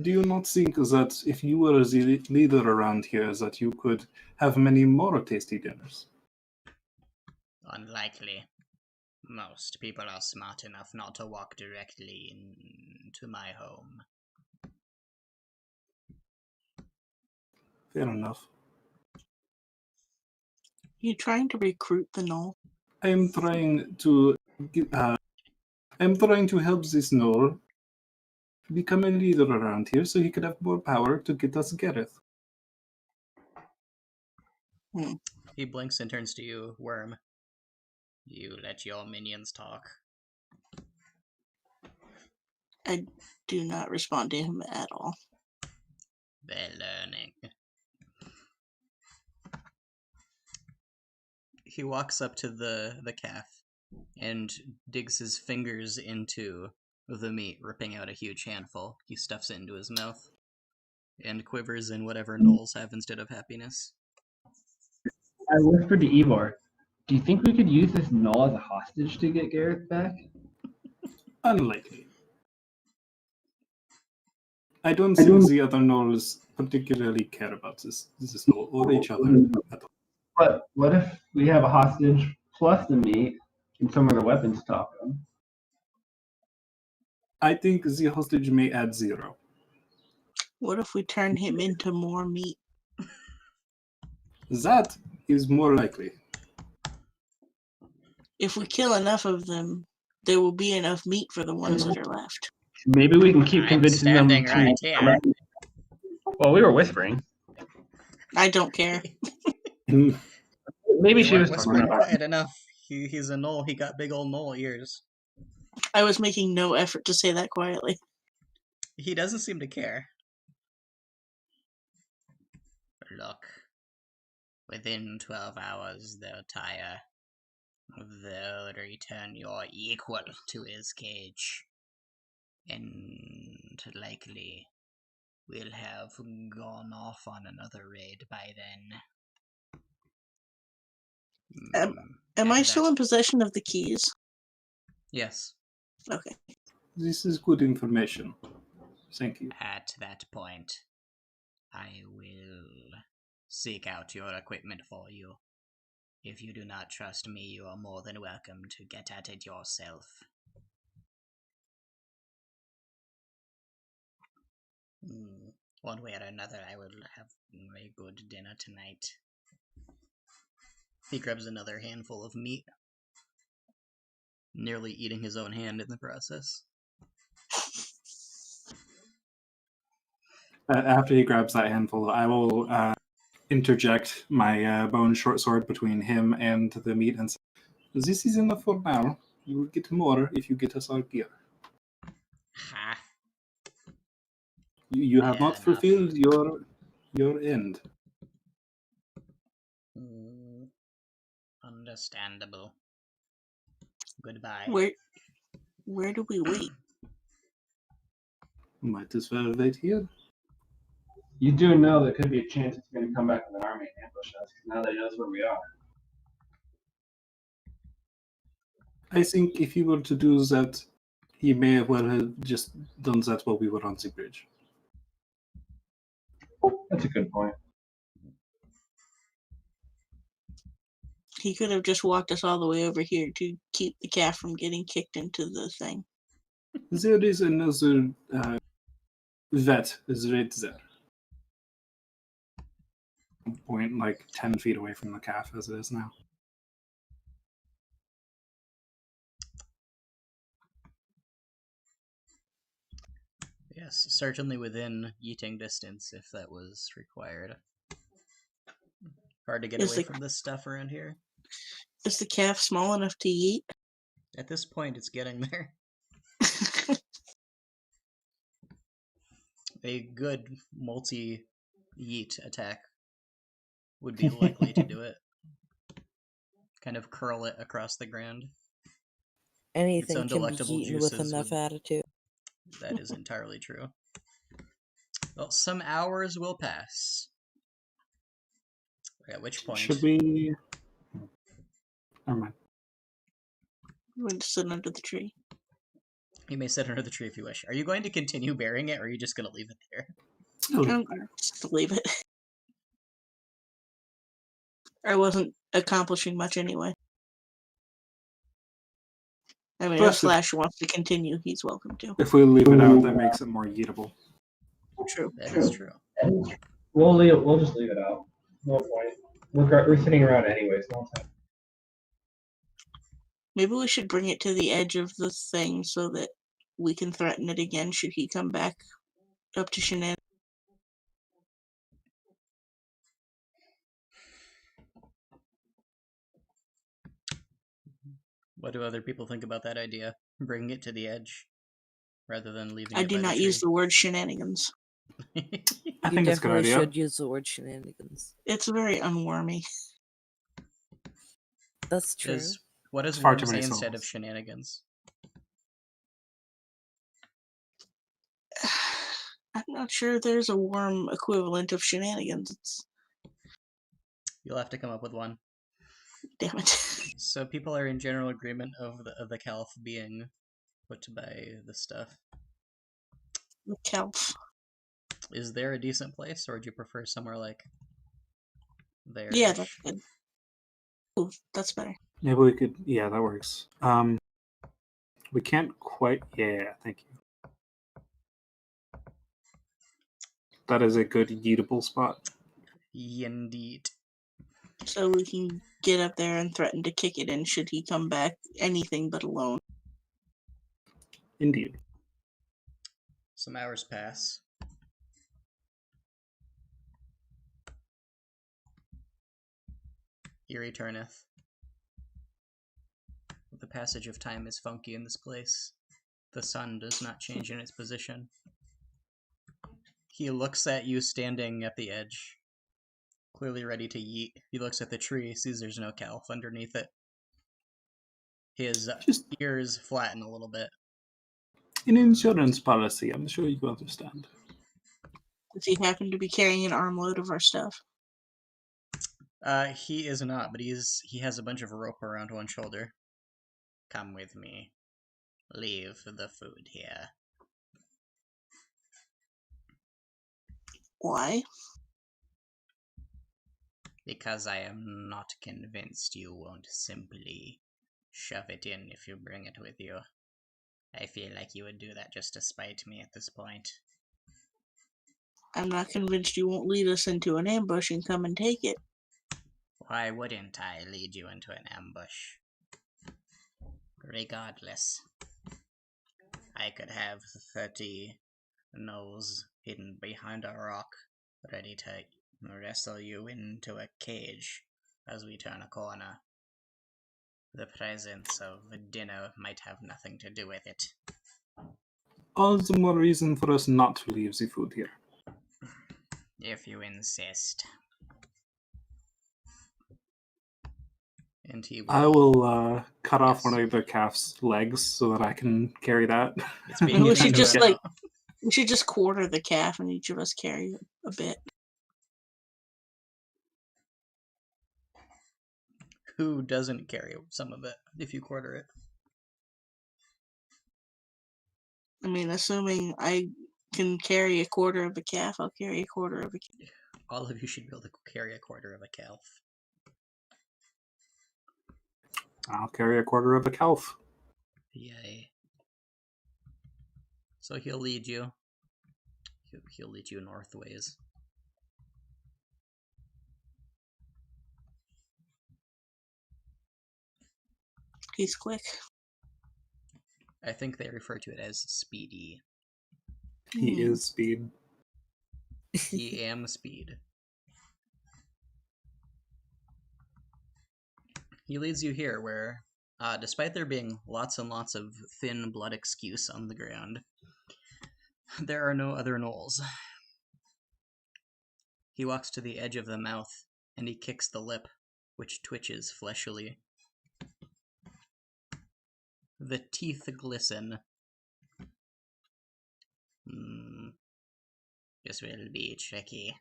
do you not think that if you were the leader around here, that you could have many more tasty dinners? Unlikely. Most people are smart enough not to walk directly into my home. Fair enough. You trying to recruit the gnoll? I am trying to help this gnoll become a leader around here so he could have more power to get us Gareth. He blinks and turns to you, Worm. You let your minions talk. I do not respond to him at all. They're learning. He walks up to the calf and digs his fingers into the meat, ripping out a huge handful. He stuffs it into his mouth and quivers in whatever gnolls have instead of happiness. I whispered to Ivor, do you think we could use this null as a hostage to get Gareth back? Unlikely. I don't think the other gnolls particularly care about this gnoll or each other at all. But what if we have a hostage plus the meat and some of the weapons to talk on? I think the hostage may add 0. What if we turn him into more meat? That is more likely. If we kill enough of them, there will be enough meat for the ones that are left. Maybe we can keep I'm convincing them standing to. right here. Well, we were whispering. I don't care. Maybe You she weren't was whispering talking about. quiet enough. He's a gnoll. He got big old gnoll ears. I was making no effort to say that quietly. He doesn't seem to care. Look, within 12 hours, they'll return your equal to his cage. And likely, we'll have gone off on another raid by then. Am At I still that- in possession of the keys? Yes. Okay. This is good information. Thank you. At that point, I will seek out your equipment for you. If you do not trust me, you are more than welcome to get at it yourself. One way or another, I will have a good dinner tonight. He grabs another handful of meat, nearly eating his own hand in the process. After he grabs that handful, I will interject my bone short sword between him and the meat and say, this is enough for now. You will get more if you get us our gear. Ha! You have Yeah, not enough. fulfilled your end. Understandable. Goodbye. Where do we wait? Might as well wait here. You do know there could be a chance it's going to come back with an army and ambush us, because now that he knows where we are. I think if he were to do that, he may well have just done that while we were on the bridge. That's a good point. He could have just walked us all the way over here to keep the calf from getting kicked into the thing. There is another vet is right there. Point like 10 feet away from the calf as it is now. Yes, certainly within eating distance if that was required. Hard to get away from this stuff around here. Is the calf small enough to eat? At this point, it's getting there. A good multi-yeet attack would be likely to do it. Kind of curl it across the ground. Anything can be undelectable eaten with juices enough would- attitude. That is entirely true. Well, some hours will pass. At which point... Should we? Never mind. We're just sitting under the tree. You may sit under the tree if you wish. Are you going to continue burying it, or are you just going to leave it there? I'm just to leave it. I wasn't accomplishing much anyway. I mean, if Plus, Flash wants to continue, he's welcome to. if we leave it out, that makes it more eatable. True. That is true. We'll just leave it out. No point. We're sitting around anyways. No time. Maybe we should bring it to the edge of the thing so that we can threaten it again should he come back up to shenanigans. What do other people think about that idea? Bringing it to the edge, rather than leaving I it do by not use the word shenanigans. I You think it's a good definitely idea. should use the word shenanigans. It's very unwormy. That's true. What does It's far Worm too say many instead of syllables. shenanigans? I'm not sure there's a warm equivalent of shenanigans. You'll have to come up with one. Damn it. So people are in general agreement of the calf being put by the stuff. The calf. Is there a decent place, or would you prefer somewhere like there? Yeah, that's good. Ooh, that's better. Maybe we could. Yeah, that works. We can't quite. Yeah, thank you. That is a good yeetable spot. Indeed. So we can get up there and threaten to kick it in should he come back anything but alone. Indeed. Some hours pass. He returneth. The passage of time is funky in this place. The sun does not change in its position. He looks at you standing at the edge, clearly ready to yeet. He looks at the tree, sees there's no calf underneath it. His ears flatten a little bit. An insurance policy, I'm sure you understand. Does he happen to be carrying an armload of our stuff? He is not, but he has a bunch of rope around one shoulder. Come with me. Leave the food here. Why? Because I am not convinced you won't simply shove it in if you bring it with you. I feel like you would do that just to spite me at this point. I'm not convinced you won't lead us into an ambush and come and take it. Why wouldn't I lead you into an ambush? Regardless, I could have 30 gnolls hidden behind a rock, ready to wrestle you into a cage as we turn a corner. The presence of dinner might have nothing to do with it. All the more reason for us not to leave the food here. If you insist. And he will... I will cut off Yes. one of the calf's legs so that I can carry that. It's being We should handed just out. we should just quarter the calf and each of us carry a bit. Who doesn't carry some of it if you quarter it? I mean, assuming I can carry a quarter of a calf, I'll carry a quarter of a calf. All of you should be able to carry a quarter of a calf. I'll carry a quarter of a calf. Yay. So he'll lead you. He'll lead you northways. He's quick. I think they refer to it as speedy. He is speed. He am speed. He leads you here where, despite there being lots and lots of thin blood excuse on the ground, there are no other gnolls. He walks to the edge of the mouth, and he kicks the lip, which twitches fleshily. The teeth glisten. This will be tricky.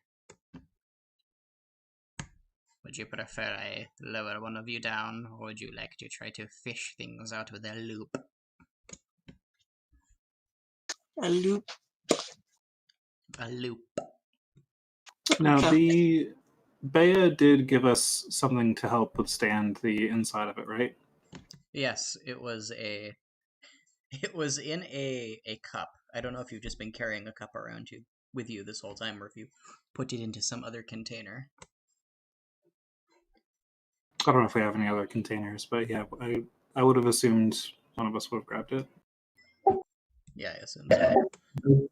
Would you prefer I lower one of you down, or would you like to try to fish things out with a loop? A loop. A loop. Now, Okay. the Bea did give us something to help withstand the inside of it, right? Yes, it was in a cup. I don't know if you've just been carrying a cup around you with you this whole time, or if you put it into some other container. I don't know if we have any other containers, but yeah, I would have assumed one of us would have grabbed it. Yeah, I assume so.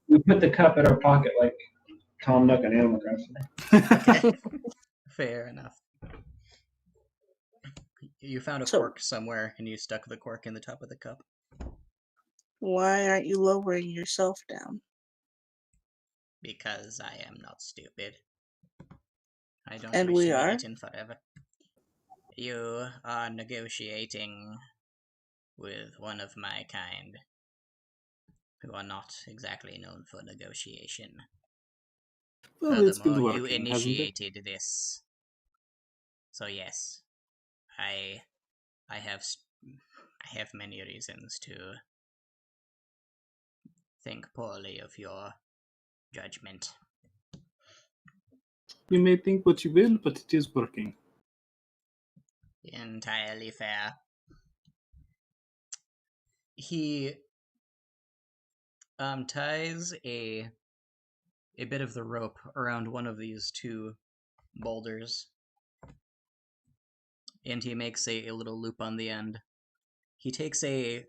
We put the cup in our pocket like Tom Nook on Animal Crossing. Okay. Fair enough. You found a So- cork somewhere, and you stuck the cork in the top of the cup. Why aren't you lowering yourself down? Because I am not stupid. I don't And wish we to are? be eaten forever. You are negotiating with one of my kind, who are not exactly known for negotiation. Well, it's been Furthermore, you working, hasn't it? initiated this. So yes, I have many reasons to think poorly of your judgment. You may think what you will, but it is working. Entirely fair. He ties a bit of the rope around one of these two boulders, and he makes a little loop on the end. He takes a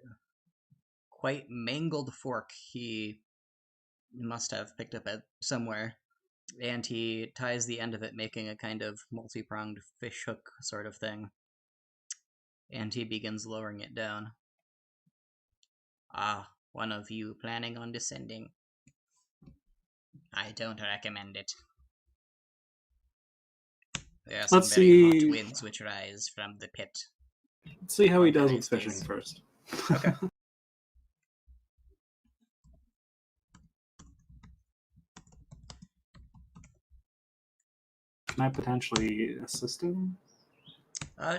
quite mangled fork he must have picked up at somewhere, and he ties the end of it, making a kind of multi-pronged fish hook sort of thing, and he begins lowering it down. Ah, one of you planning on descending? I don't recommend it. There are some Let's very hot see. winds which rise from the pit. Let's see how he What can does I with say? fishing first. Okay. Can I potentially assist him?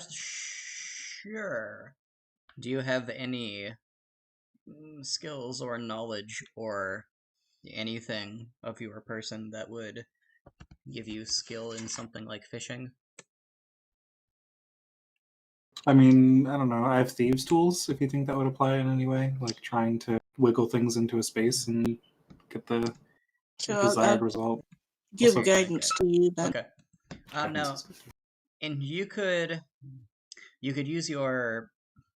Sure. Do you have any skills or knowledge or anything of your person that would give you skill in something like fishing? I mean, I don't know. I have thieves' tools, if you think that would apply in any way, like trying to wiggle things into a space and get the So desired I'll result. give Also, guidance to you then. Okay. guidance Now, is good. and you could use your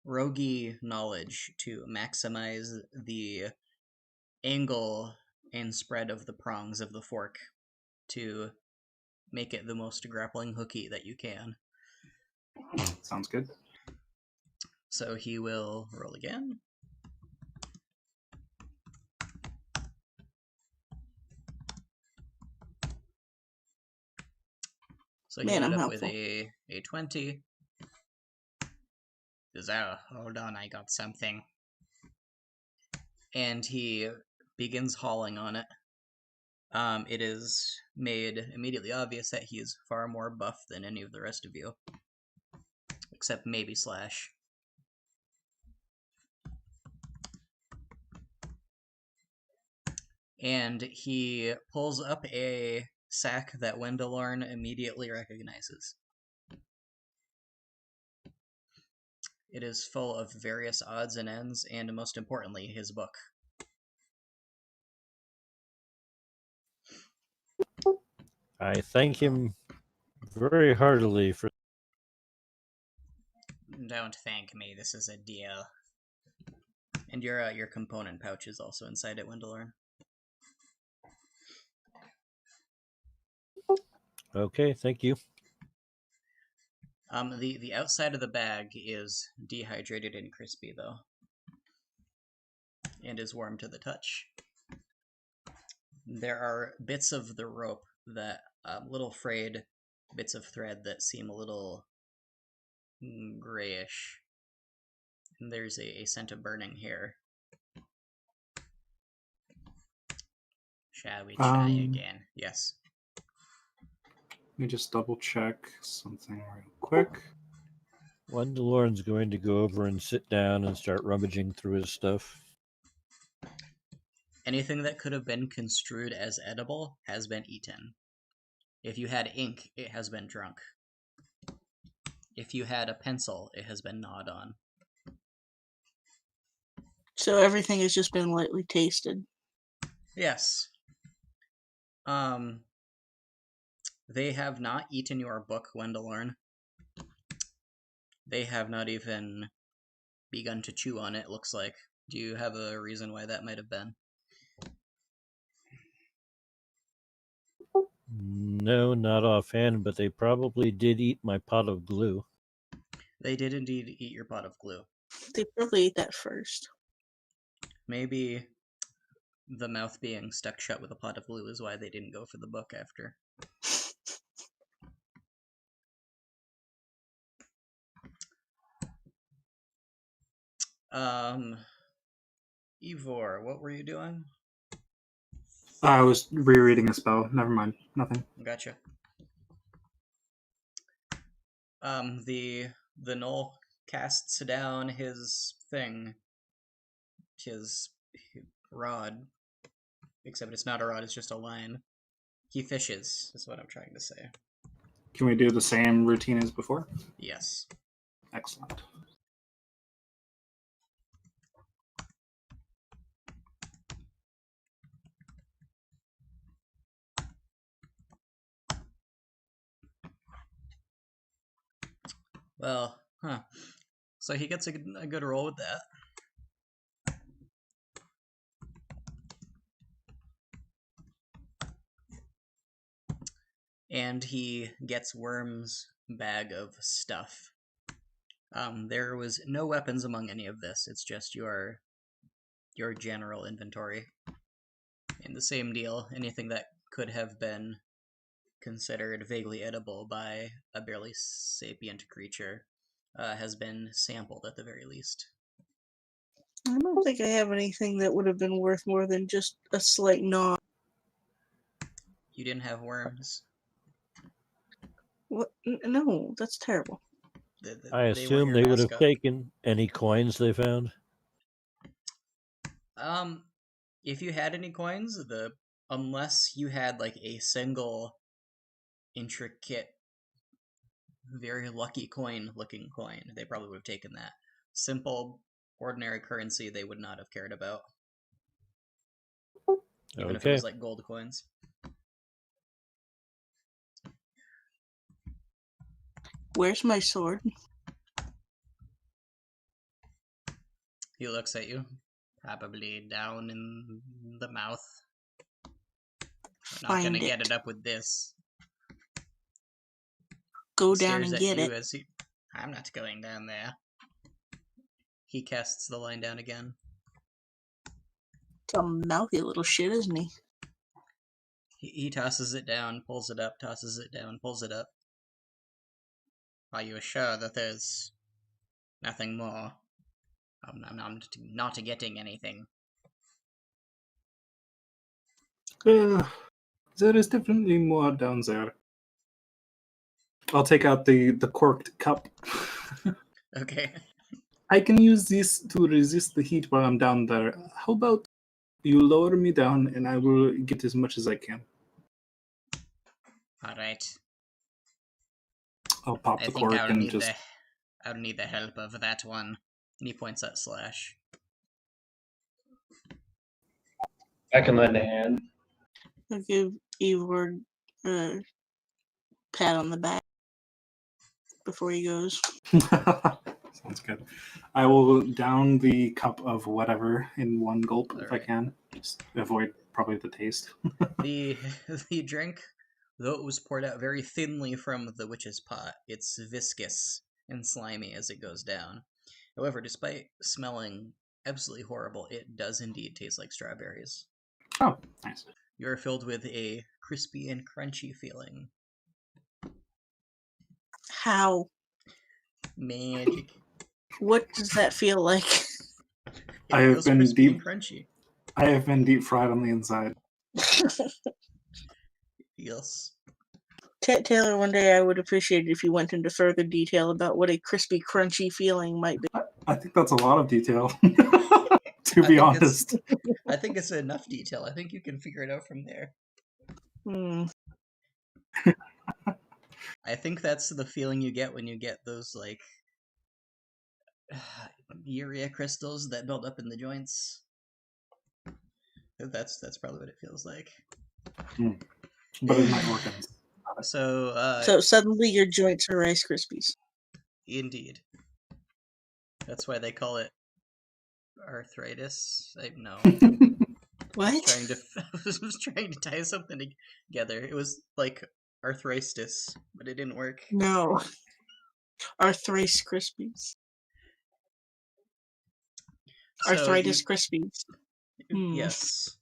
roguey knowledge to maximize the angle and spread of the prongs of the fork to make it the most grappling hooky that you can. Sounds good. So he will roll again. So he Man, ended I'm up with helpful. a 20. Oh, hold on, I got something. And he begins hauling on it. It is made immediately obvious that he is far more buff than any of the rest of you. Except maybe Slash. And he pulls up a sack that Wendelorn immediately recognizes. It is full of various odds and ends, and most importantly, his book. I thank him very heartily for. Don't thank me, this is a deal. And your component pouch is also inside it, Wendelorn. Okay, thank you. The outside of the bag is dehydrated and crispy, though. And is warm to the touch. There are bits of the rope that, little frayed bits of thread that seem a little grayish. And there's a scent of burning hair. Shall we try again? Yes. Let me just double check something real quick. Wendelorn's going to go over and sit down and start rummaging through his stuff. Anything that could have been construed as edible has been eaten. If you had ink, it has been drunk. If you had a pencil, it has been gnawed on. So everything has just been lightly tasted. Yes. They have not eaten your book, Wendelorn. They have not even begun to chew on it, looks like. Do you have a reason why that might have been? No, not offhand, but they probably did eat my pot of glue. They did indeed eat your pot of glue. They probably ate that first. Maybe the mouth being stuck shut with a pot of glue is why they didn't go for the book after. Ivor, what were you doing? I was rereading a spell. Never mind. Nothing. Gotcha. The gnoll casts down his thing, his rod, except it's not a rod, it's just a line. He fishes, is what I'm trying to say. Can we do the same routine as before? Yes. Excellent. Well, so he gets a good roll with that. And he gets Worm's bag of stuff. There was no weapons among any of this. It's just your general inventory. And the same deal, anything that could have been considered vaguely edible by a barely sapient creature has been sampled at the very least. I don't think I have anything that would have been worth more than just a slight gnaw. You didn't have worms. What? No, that's terrible. I They were assume your they would have mascot. taken any coins they found. If you had any coins, unless you had like a single intricate, very lucky looking coin, they probably would have taken that. Simple, ordinary currency they would not have cared about. Even if it Okay. was like gold coins. Where's my sword? He looks at you. Probably down in the mouth. We're not gonna get it up with this. Go He down stares and at get you it. as he... I'm not going down there. He casts the line down again. It's a mouthy little shit, isn't he? He tosses it down, pulls it up, tosses it down, pulls it up. Are you sure that there's nothing more? I'm not getting anything. There is definitely more down there. I'll take out the corked cup. Okay. I can use this to resist the heat while I'm down there. How about you lower me down and I will get as much as I can. Alright. I'll pop I the think cork and just... I'll need the help of that one. And he points at Slash. I can lend a hand. I'll give Ivor a pat on the back before he goes. Sounds good. I will down the cup of whatever in one gulp if I Alright. can. Just avoid probably the taste. The drink, though it was poured out very thinly from the witch's pot, it's viscous and slimy as it goes down. However, despite smelling absolutely horrible, it does indeed taste like strawberries. Oh, nice. You are filled with a crispy and crunchy feeling. How? Magic. What does that feel like? It I have feels been crispy and deep- crunchy. I have been deep fried on the inside. Yes. Taylor, one day I would appreciate it if you went into further detail about what a crispy, crunchy feeling might be. I think that's a lot of detail, to be honest. I think it's enough detail. I think you can figure it out from there. I think that's the feeling you get when you get those, like, urea crystals that build up in the joints. That's probably what it feels like. But in my organs. So, Suddenly your joints are Rice Krispies. Indeed. That's why they call it arthritis. No. What? I was trying to tie something together. It was like arthritis, but it didn't work. No. Arthritis Krispies. Arthritis Krispies. Yes.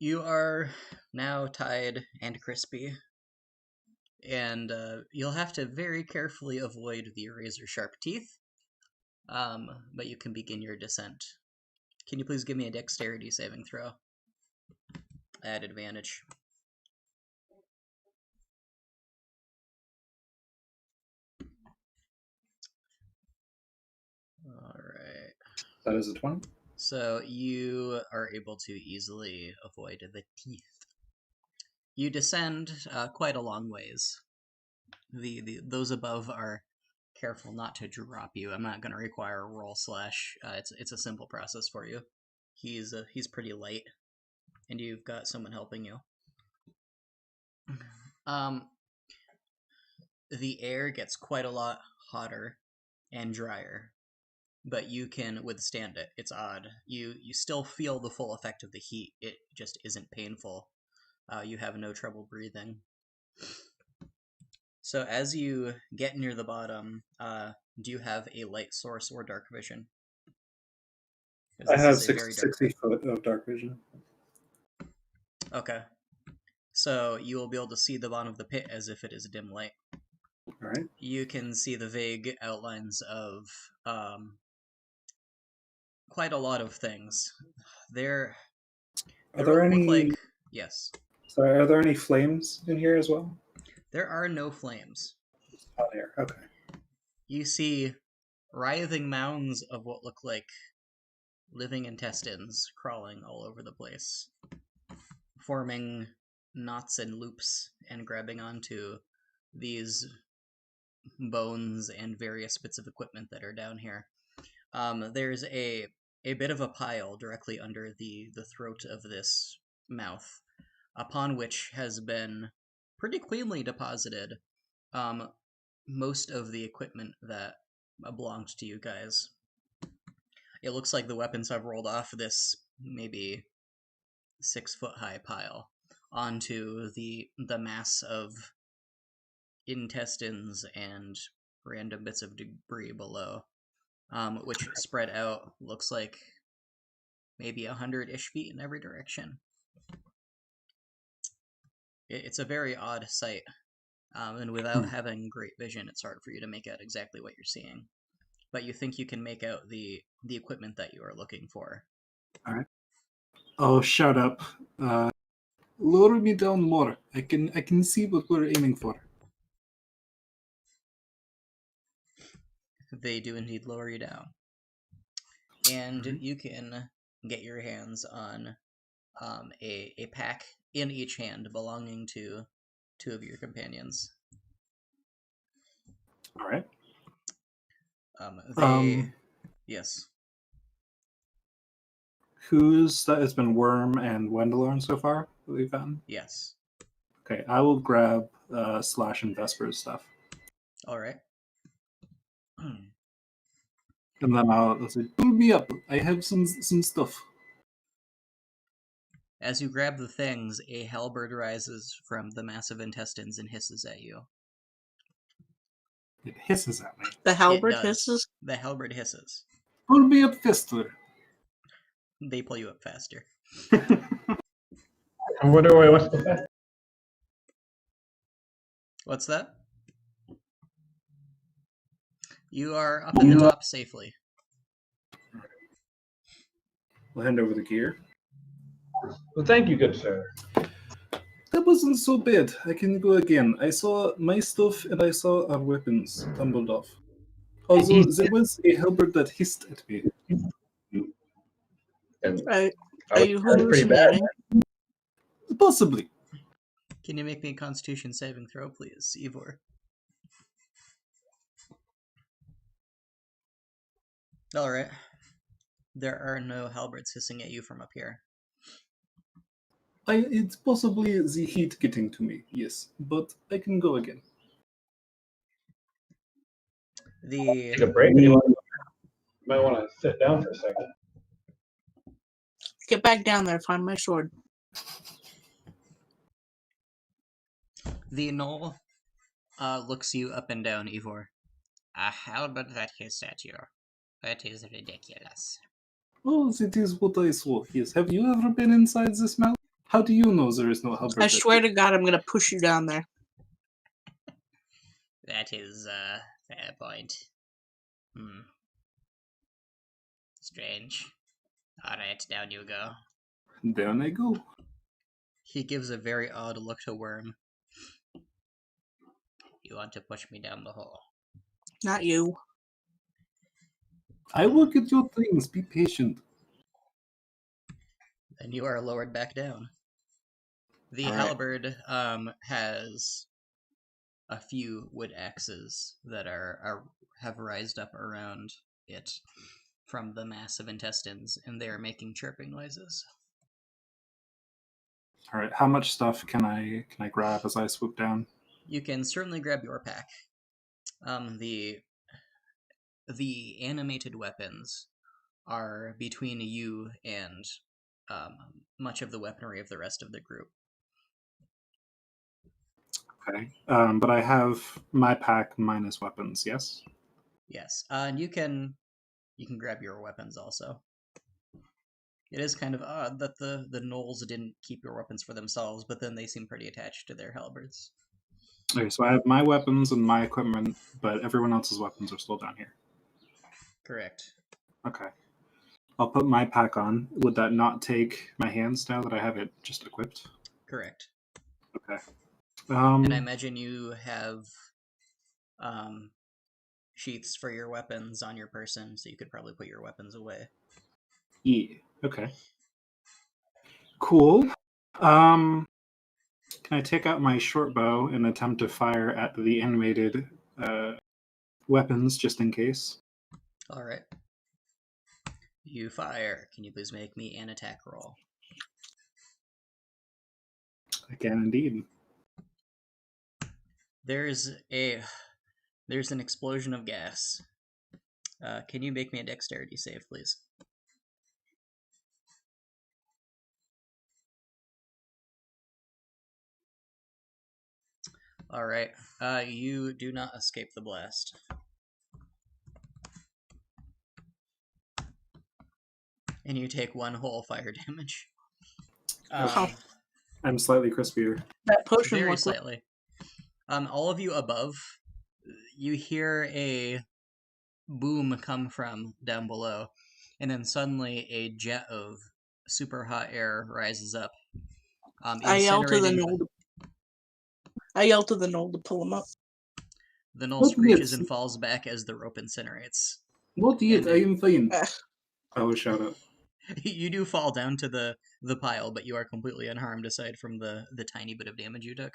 You are now tied and crispy, and you'll have to very carefully avoid the razor-sharp teeth. but you can begin your descent. Can you please give me a dexterity saving throw? At advantage. Alright. That is a 20. So you are able to easily avoid the teeth. You descend quite a long ways. Those above are careful not to drop you. I'm not going to require a roll slash. It's a simple process for you. He's pretty light, and you've got someone helping you. The air gets quite a lot hotter and drier, but you can withstand it. It's odd. You still feel the full effect of the heat. It just isn't painful. You have no trouble breathing. So as you get near the bottom, do you have a light source or dark vision? I have 60 foot of dark vision. Okay. So you will be able to see the bottom of the pit as if it is a dim light. All right. You can see the vague outlines of quite a lot of things. Are there any? Yes. Sorry, are there any flames in here as well? There are no flames. Oh, there. Okay. You see writhing mounds of what look like living intestines crawling all over the place, forming knots and loops and grabbing onto these bones and various bits of equipment that are down here. There's a bit of a pile directly under the throat of this mouth, upon which has been pretty cleanly deposited most of the equipment that belonged to you guys. It looks like the weapons have rolled off this maybe 6-foot-high pile onto the mass of intestines and random bits of debris below, which spread out looks like maybe 100-ish feet in every direction. It's a very odd sight, and without having great vision, it's hard for you to make out exactly what you're seeing. But you think you can make out the equipment that you are looking for. All right. Oh, shut up! Lower me down more. I can see what we're aiming for. They do indeed lower you down, and you can get your hands on a pack in each hand belonging to 2 of your companions. All right. Yes. Who's that? Has been Worm and Wendelorn so far that we've gotten? Yes. Okay, I will grab Slash and Vesper's stuff. All right. And then I'll say, pull me up. I have some stuff. As you grab the things, a halberd rises from the massive intestines and hisses at you. It hisses at me. The halberd hisses? The halberd hisses. Pull me up faster. They pull you up faster. I wonder what's the fact. What's that? You are up at the top safely. We'll hand over the gear. Well, thank you, good sir. That wasn't so bad. I can go again. I saw my stuff and I saw our weapons tumbled off. Although there was a halberd that hissed at me. And Are you hallucinating? Possibly. Can you make me a Constitution saving throw, please, Ivor? All right. There are no halberds hissing at you from up here. It's possibly the heat getting to me, yes, but I can go again. Take a break. You might want to sit down for a second. Get back down there, find my sword. The gnoll looks you up and down, Ivor. A halberd that hissed at you. That is ridiculous. Oh, that is what I saw, yes. Have you ever been inside this mouth? How do you know there is no halberd? I swear to God, I'm going to push you down there. That is a fair point. Strange. Alright, down you go. Down I go. He gives a very odd look to Worm. You want to push me down the hole? Not you. I will get your things. Be patient. Then you are lowered back down. The All right. halberd has a few wood axes that have rised up around it from the mass of intestines, and they are making chirping noises. All right. How much stuff can I grab as I swoop down? You can certainly grab your pack. The animated weapons are between you and much of the weaponry of the rest of the group. Okay. But I have my pack minus weapons. Yes. Yes, and you can grab your weapons also. It is kind of odd that the gnolls didn't keep your weapons for themselves, but then they seem pretty attached to their halberds. Okay. So I have my weapons and my equipment, but everyone else's weapons are still down here. Correct. Okay. I'll put my pack on. Would that not take my hands now that I have it just equipped? Correct. Okay. And I imagine you have sheaths for your weapons on your person, so you could probably put your weapons away. Yeah. Okay. Cool. Can I take out my short bow and attempt to fire at the animated weapons just in case? All right. You fire. Can you please make me an attack roll? I can indeed. There's an explosion of gas. Can you make me a dexterity save, please? All right. You do not escape the blast. And you take 1 whole fire damage. I'm slightly crispier. That potion Very looked like slightly. All of you above, you hear a boom come from down below, and then suddenly a jet of super hot air rises up. I yell to the incinerating gnoll. I yell to the gnoll to pull him up. The gnoll Not screeches yet. and falls back as the rope incinerates. Not yet, And I am fine. Ah. I will shout out. You do fall down to the pile, but you are completely unharmed aside from the tiny bit of damage you took.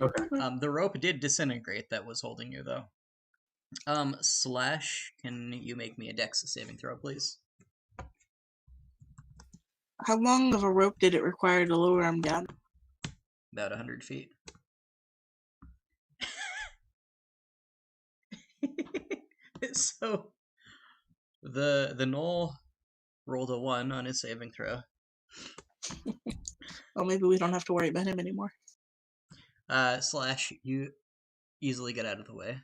Okay. The rope did disintegrate that was holding you, though. Slash, can you make me a dex saving throw, please? How long of a rope did it require to lower him down? About 100 feet. So, the gnoll rolled a 1 on his saving throw. Oh, maybe we don't have to worry about him anymore. Slash, you easily get out of the way.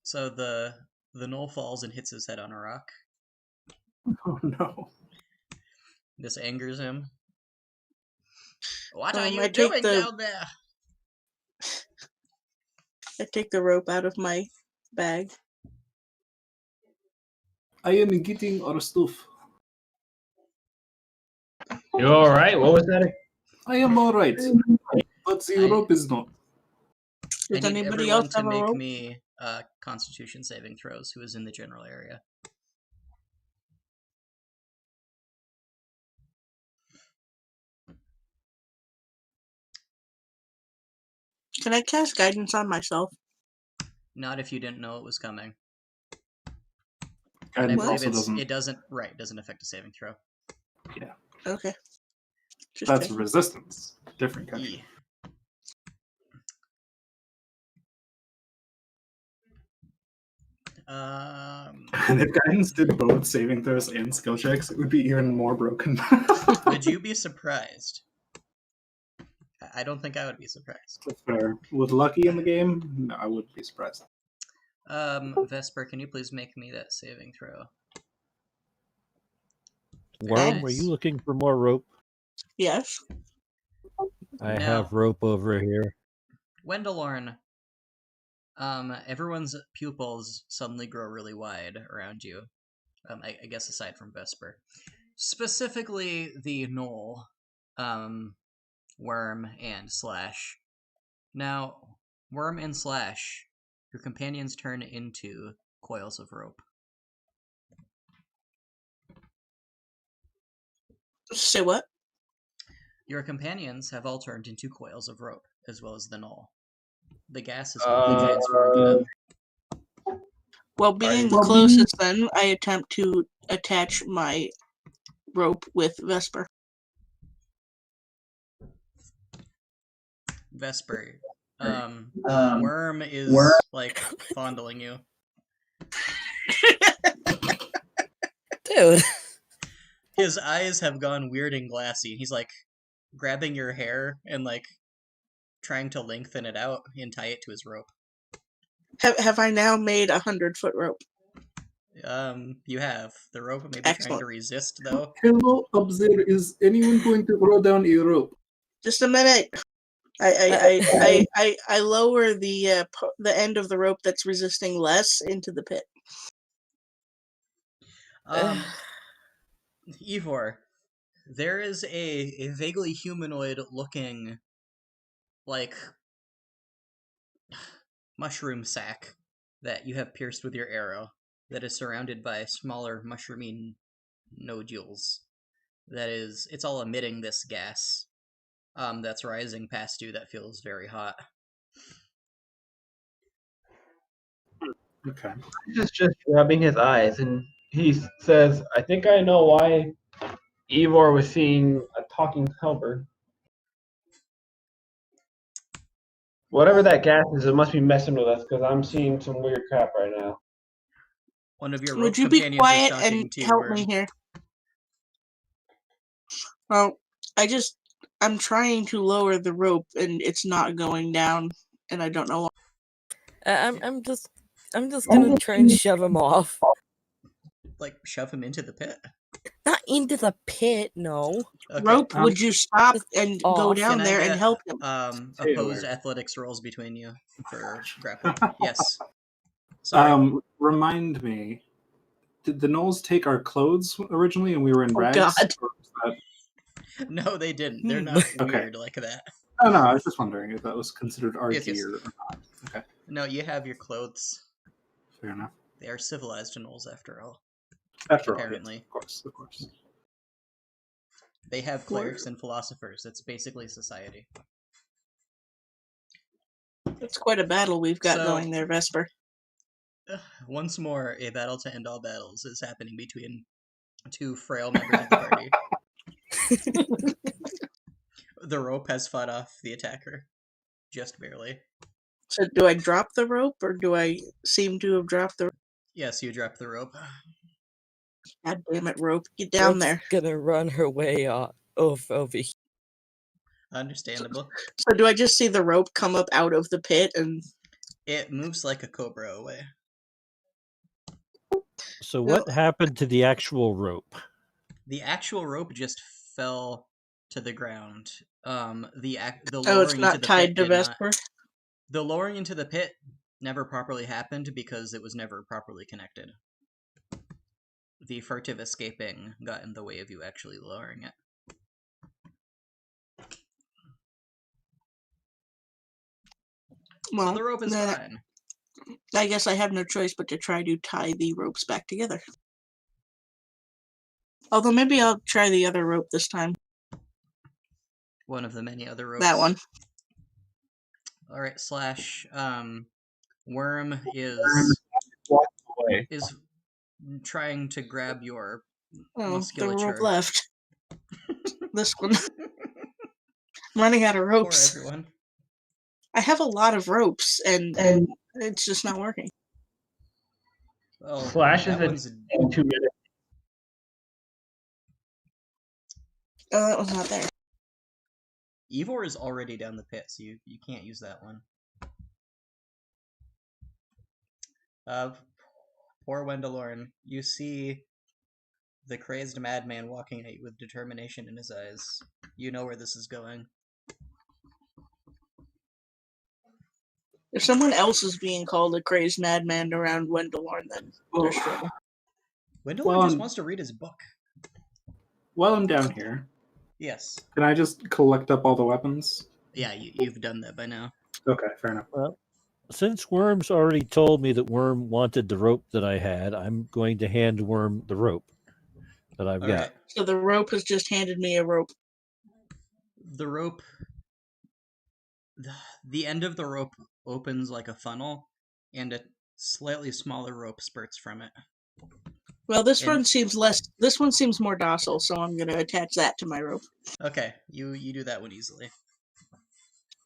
So the gnoll falls and hits his head on a rock. Oh no. This angers him. What are I you take doing the- down there? I take the rope out of my bag. I am getting our stuff. You all right? What was that? I am alright. But the rope is not. I Does need anybody everyone else to have a make rope? me Constitution saving throws who is in the general area. Can I cast guidance on myself? Not if you didn't know it was coming. And I it believe also doesn't. it doesn't affect a saving throw. Yeah. Okay. Just That's checking. resistance. Different kind. E. And if guidance did both saving throws and skill checks, it would be even more broken. Would you be surprised? I don't think I would be surprised. That's fair. With Lucky in the game, no, I wouldn't be surprised. Vesper, can you please make me that saving throw? Worm, nice. are you looking for more rope? Yes. I No. have rope over here. Wendelorn, Everyone's pupils suddenly grow really wide around you. I guess aside from Vesper. Specifically the Knoll, Worm, and Slash. Now, Worm and Slash, your companions turn into coils of rope. Say what? Your companions have all turned into coils of rope, as well as the Knoll. The gas is completely transformed them. Well, being the closest, then I attempt to attach my rope with Vesper. Vesper. Worm is like fondling you. Dude. His eyes have gone weird and glassy, and he's like grabbing your hair and like trying to lengthen it out and tie it to his rope. Have I now made 100-foot rope? You have. The rope may be trying Excellent. to resist, though. Hello, up there. Is anyone going to throw down a rope? Just a minute. I lower the end of the rope that's resisting less into the pit. Ivor, there is a vaguely humanoid-looking, like, mushroom sack that you have pierced with your arrow that is surrounded by smaller mushroomy nodules. That is, it's all emitting this gas that's rising past you that feels very hot. Okay. He's just rubbing his eyes, and he says, I think I know why Ivor was seeing a talking Hellbird. Whatever that gas is, it must be messing with us, because I'm seeing some weird crap right now. One of your rope Would you be companions quiet is talking and to help Worm. me here? Well, I'm trying to lower the rope, and it's not going down, and I don't know why. I'm just gonna try and shove him off. Like, shove him into the pit? Not into the pit, no. Okay. Rope, would you stop Just and go off. down Can I there and get, help him? opposed Taylor. athletics rolls between you for grappling? Yes. Sorry. Remind me, did the Knolls take our clothes originally and we were in rags? God. Or was that... No, they didn't. They're not weird like that. Oh, no, I was just wondering if that was considered our Yes, yes. gear or not. Okay, No, you have your clothes. fair enough. They are civilized gnolls, after all. After all, yes, Apparently. of course. They have clerics and philosophers. It's basically society. It's quite a battle we've got So- going there, Vesper. Once more, a battle to end all battles is happening between two frail members of the party. The rope has fought off the attacker. Just barely. So do I drop the rope, or do I seem to have dropped the... Yes, you drop the rope. God damn it, rope. Get down Rope's there. gonna run her way over here. Understandable. So do I just see the rope come up out of the pit and... It moves like a cobra away. So what happened to the actual rope? The actual rope just fell to the ground. The Oh, lowering it's into not the tied pit to did not. Vesper? The lowering into the pit never properly happened because it was never properly connected. The furtive escaping got in the way of you actually lowering it. Well, So the rope is then fine. I guess I have no choice but to try to tie the ropes back together. Although maybe I'll try the other rope this time. One of the many other ropes. That one. Alright, Slash. Worm is Away. trying to grab your Oh, the musculature. rope left. This one. I'm running out of Poor ropes. everyone. I have a lot of ropes, and it's just not working. Well, Slash is that one's in 2 minutes. Oh, that one's not there. Ivor is already down the pit, so you can't use that one. Poor Wendelorn. You see the crazed madman walking at you with determination in his eyes. You know where this is going. If someone else is being called a crazed madman around Wendellorn, then they're Well, struggling. Wendell Well, just I'm- wants to read his book. while I'm down here, Yes. can I just collect up all the weapons? Yeah, you've done that by now. Okay, fair enough. Well, since Worm's already told me that Worm wanted the rope that I had, I'm going to hand Worm the rope that I've All got. right. So the rope has just handed me a rope. The rope. The end of the rope opens like a funnel, and a slightly smaller rope spurts from it. Well, this And- one seems less. This one seems more docile, so I'm gonna attach that to my rope. Okay, you do that one easily.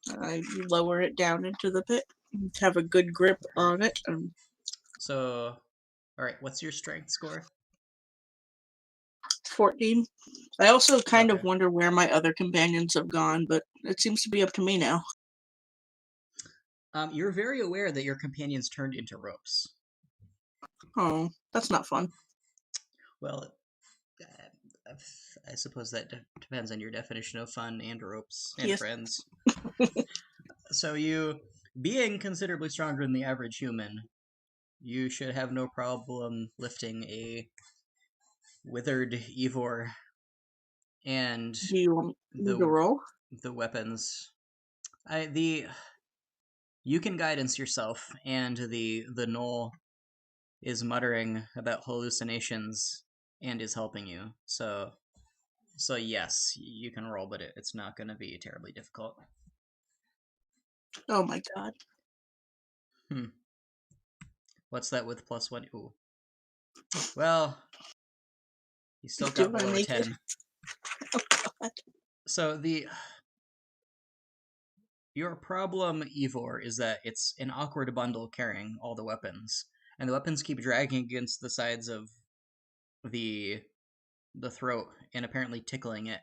I lower it down into the pit, have a good grip on it, and So, all right, what's your strength score? 14. I also kind of Okay. wonder where my other companions have gone, but it seems to be up to me now. You're very aware that your companions turned into ropes. Oh, that's not fun. Well, I suppose that depends on your definition of fun and ropes and Yes. friends. So you, being considerably stronger than the average human, you should have no problem lifting a withered Evor and Do you want me to roll? the weapons. You can guidance yourself, and the gnoll is muttering about hallucinations and is helping you. So yes, you can roll, but it's not going to be terribly difficult. Oh my god. What's that with +1? Ooh. Well, you still Do got I below make 10. Oh god. So your problem, Evor, is that it's an awkward bundle carrying all the weapons, and the weapons keep dragging against the sides of the throat and apparently tickling it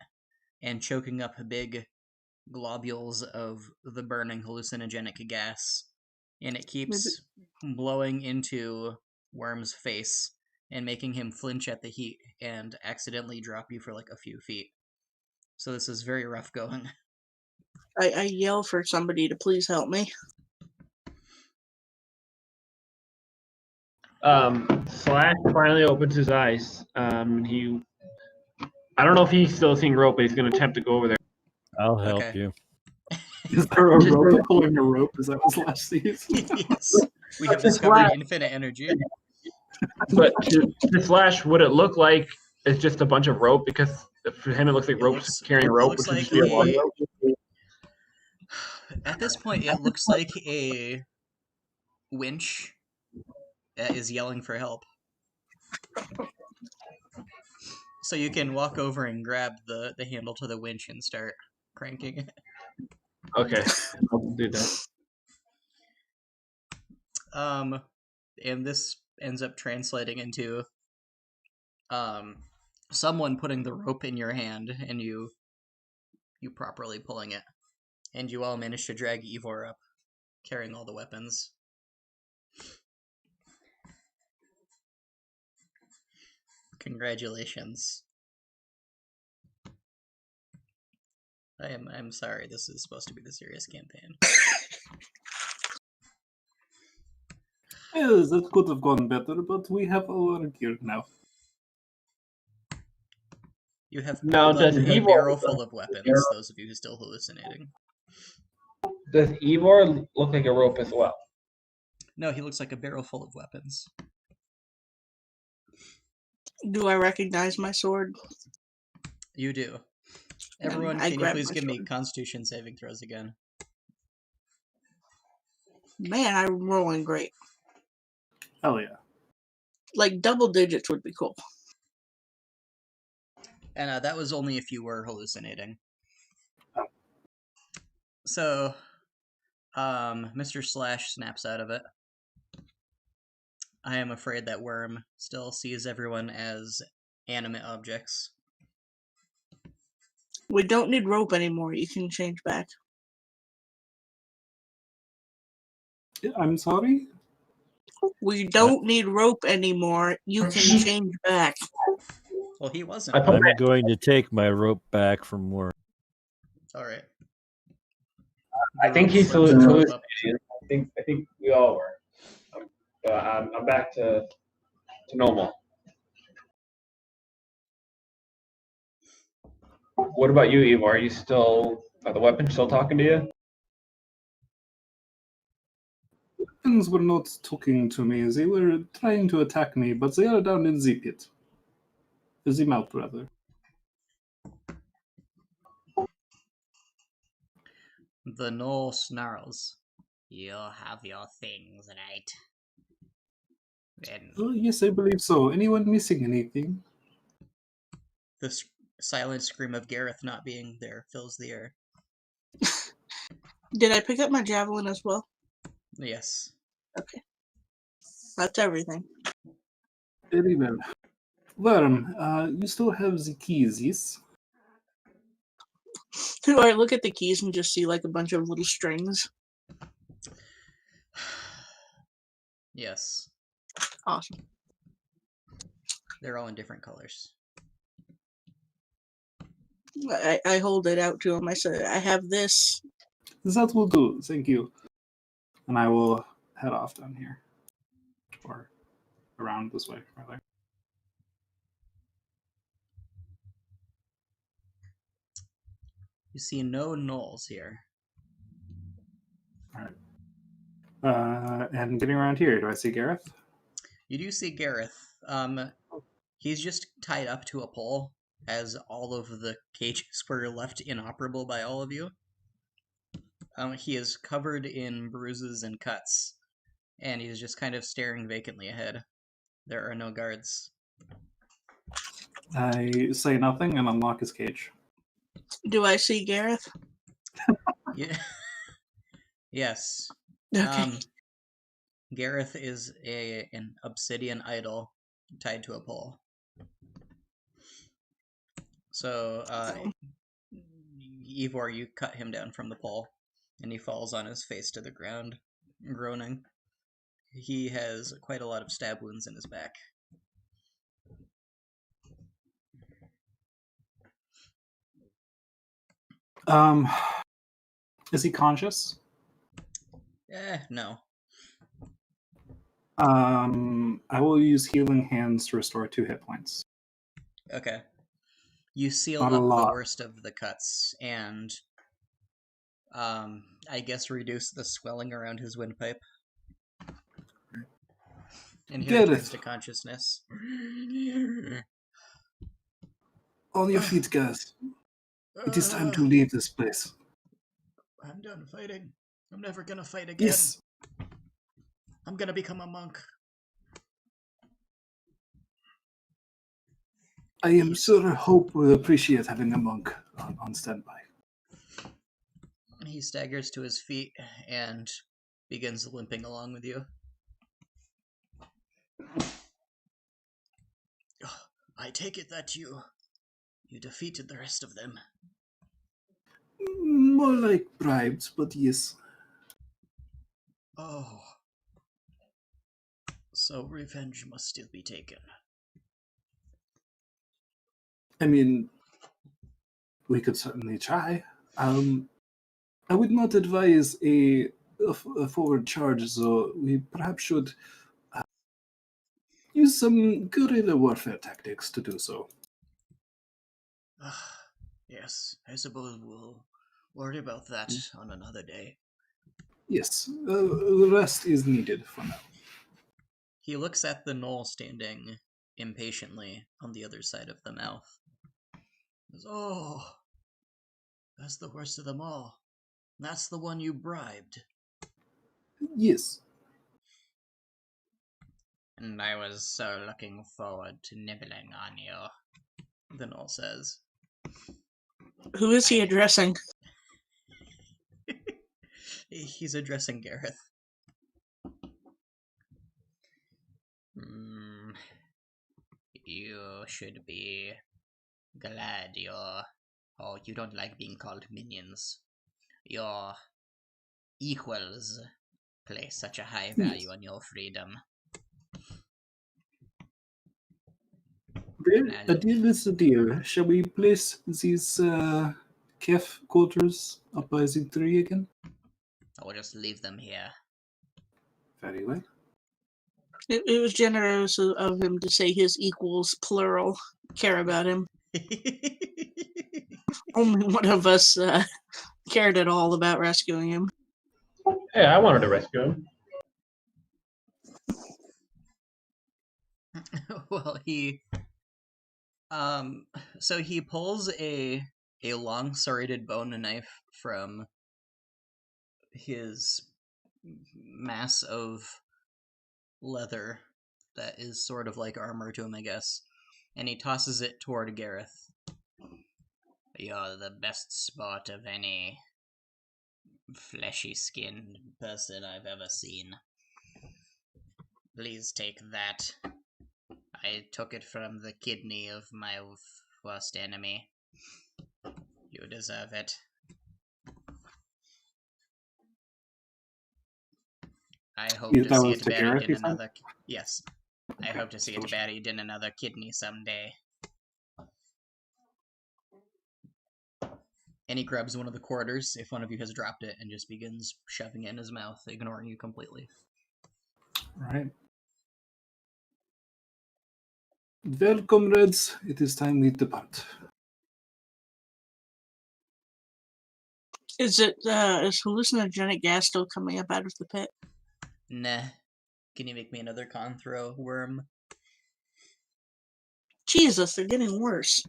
and choking up big globules of the burning hallucinogenic gas, and it keeps blowing into Worm's face and making him flinch at the heat and accidentally drop you for like a few feet. So this is very rough going. I yell for somebody to please help me. Slash finally opens his eyes. I don't know if he's still seeing rope, but he's going to attempt to go over there. I'll help Okay. you. Is there a rope pulling a rope? Is that what Slash sees? Yes, we have Just discovered laugh. infinite energy. But to Slash, would it look like it's just a bunch of rope? Because for him, it looks like ropes carrying a rope, looks which like would be a long a- rope. At this point, it looks like a winch is yelling for help. So you can walk over and grab the handle to the winch and start cranking it. Okay, I'll do that. And this ends up translating into someone putting the rope in your hand and you properly pulling it. And you all manage to drag Evor up, carrying all the weapons. Congratulations. I'm sorry, this is supposed to be the serious campaign. Yes, that could have gone better, but we have our gear now. You have Now, pulled up does a Evor- barrel full of weapons, those of you who are still hallucinating. Does Evor look like a rope as well? No, he looks like a barrel full of weapons. Do I recognize my sword? You do. Everyone, I can you grab please my give me sword. Constitution saving throws again? Man, I'm rolling great. Hell yeah. Like double digits would be cool. And that was only if you were hallucinating. So, Mr. Slash snaps out of it. I am afraid that Worm still sees everyone as animate objects. We don't need rope anymore. You can change back. I'm sorry? We don't need rope anymore. You can change back. Well, he wasn't. I put I'm going to take my rope back from Worm. Alright. I think he's slips the rope up. I think we all were. I'm back to normal. What about you, Eva? Are you still? Are the weapons still talking to you? Things were not talking to me. They were trying to attack me, but they are down in the pit. The mouth, rather. The gnoll snarls. You'll have your things, right? Then Oh, yes, I believe so. Anyone missing anything? the silent scream of Gareth not being there fills the air. Did I pick up my javelin as well? Yes. Okay. That's everything. Very well. Worm, you still have the keys, yes? Do I look at the keys and just see like a bunch of little strings? Yes. Awesome. They're all in different colors. I hold it out to him. I say, I have this. That will do, thank you. And I will head off down here. Or around this way, rather. You see no gnolls here. Alright. And getting around here, do I see Gareth? You do see Gareth. He's just tied up to a pole, as all of the cages were left inoperable by all of you. He is covered in bruises and cuts, and he's just kind of staring vacantly ahead. There are no guards. I say nothing and unlock his cage. Do I see Gareth? Yeah. Yes. Okay. Gareth is an obsidian idol tied to a pole. So, Ivor, you cut him down from the pole, and he falls on his face to the ground, groaning. He has quite a lot of stab wounds in his back. Is he conscious? No. I will use healing hands to restore 2 hit points. Okay. You seal Not a up the lot. worst of the cuts, and I guess reduce the swelling around his windpipe. And he Get returns it. to consciousness. On your feet, guys. It is time to leave this place. I'm done fighting. I'm never gonna fight again. Yes. I'm gonna become a monk. I am sure Hope will appreciate having a monk on standby. He staggers to his feet and begins limping along with you. I take it that you defeated the rest of them. More like bribes, but yes. Oh. So revenge must still be taken. I mean, we could certainly try. I would not advise a forward charge, so we perhaps should use some guerrilla warfare tactics to do so. Yes, I suppose we'll worry about that on another day. Yes, the rest is needed for now. He looks at the gnoll standing impatiently on the other side of the mouth. He goes, oh, that's the worst of them all. That's the one you bribed. Yes. And I was so looking forward to nibbling on you, the gnoll says. Who is he addressing? He's addressing Gareth. You should be glad oh, you don't like being called minions. Your equals place such a high value on your freedom. Well, a deal is a deal. Shall we place these calf quarters up by the tree again? Or just leave them here. Very well. It was generous of him to say his equals, plural, care about him. Only one of us cared at all about rescuing him. Hey, I wanted to rescue him. Well, so he pulls a long serrated bone knife from his mass of leather that is sort of like armor to him, I guess, and he tosses it toward Gareth. You're the best sport of any fleshy-skinned person I've ever seen. Please take that. I took it from the kidney of my worst enemy. You deserve it. I hope to That see was it to buried Gareth, in you said? another. Yes, I Okay, hope to see it so- buried in another kidney someday. And he grabs one of the quarters if one of you has dropped it and just begins shoving it in his mouth, ignoring you completely. Right. Well, comrades, it is time we depart. Is hallucinogenic gas still coming up out of the pit? Nah. Can you make me another con throw, worm? Jesus, they're getting worse.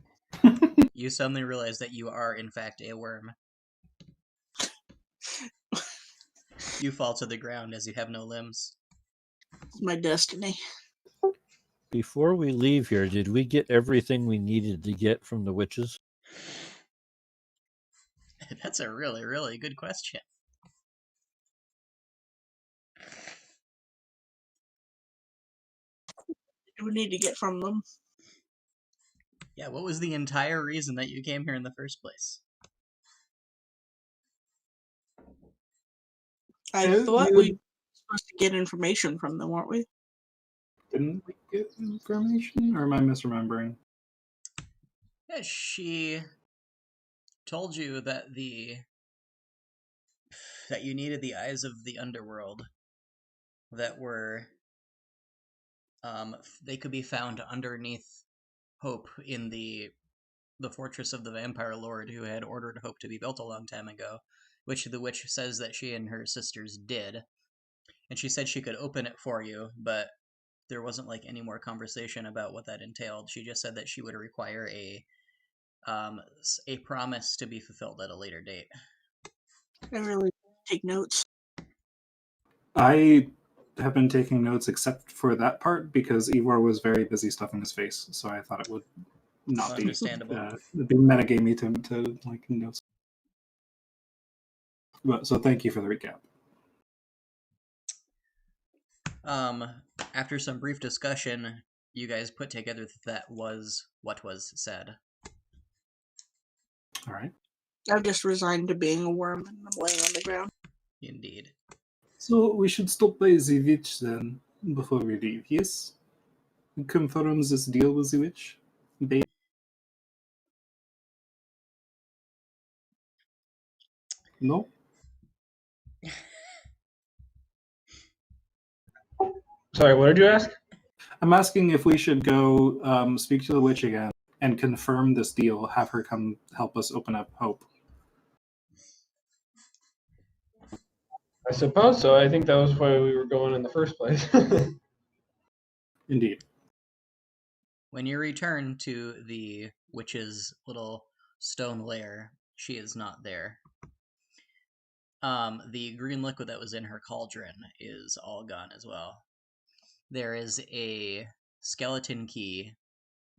You suddenly realize that you are, in fact, a worm. You fall to the ground as you have no limbs. It's my destiny. Before we leave here, did we get everything we needed to get from the witches? That's a really, really good question. Do we need to get from them? Yeah, what was the entire reason that you came here in the first place? I thought we were supposed to get information from them, weren't we? Didn't we get information? Or am I misremembering? Yeah, she told you that you needed the eyes of the underworld that were they could be found underneath Hope in the fortress of the vampire lord who had ordered Hope to be built a long time ago, which the witch says that she and her sisters did. And she said she could open it for you, but there wasn't like any more conversation about what that entailed. She just said that she would require a promise to be fulfilled at a later date. I really take notes. I have been taking notes except for that part because Ivor was very busy stuffing his face, so I thought it would not be Understandable. be metagamey to like notes. But so thank you for the recap. After some brief discussion, you guys put together that was what was said. All right. I've just resigned to being a worm and I'm laying on the ground. Indeed. So we should stop by the witch then before we leave. Yes. Confirm this deal with the witch. No. Sorry, what did you ask? I'm asking if we should go speak to the witch again and confirm this deal. Have her come help us open up Hope. I suppose so. I think that was why we were going in the first place. Indeed. When you return to the witch's little stone lair, she is not there. The green liquid that was in her cauldron is all gone as well. There is a skeleton key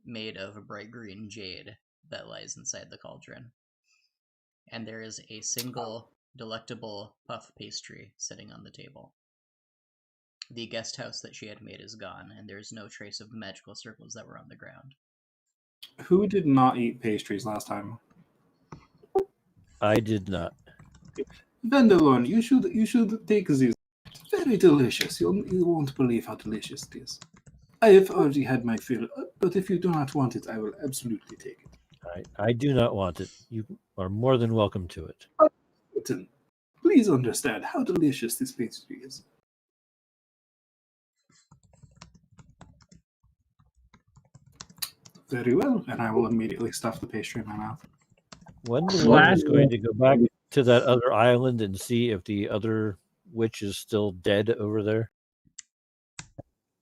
made of a bright green jade that lies inside the cauldron. And there is a single delectable puff pastry sitting on the table. The guest house that she had made is gone, and there is no trace of the magical circles that were on the ground. Who did not eat pastries last time? I did not. Vandelon, you should take this. Very delicious. You won't believe how delicious it is. I have already had my fill, but if you do not want it, I will absolutely take it. I do not want it. You are more than welcome to it. Listen, please understand how delicious this pastry is. Very well, and I will immediately stuff the pastry in my mouth. Wendell is going to go back to that other island and see if the other witch is still dead over there.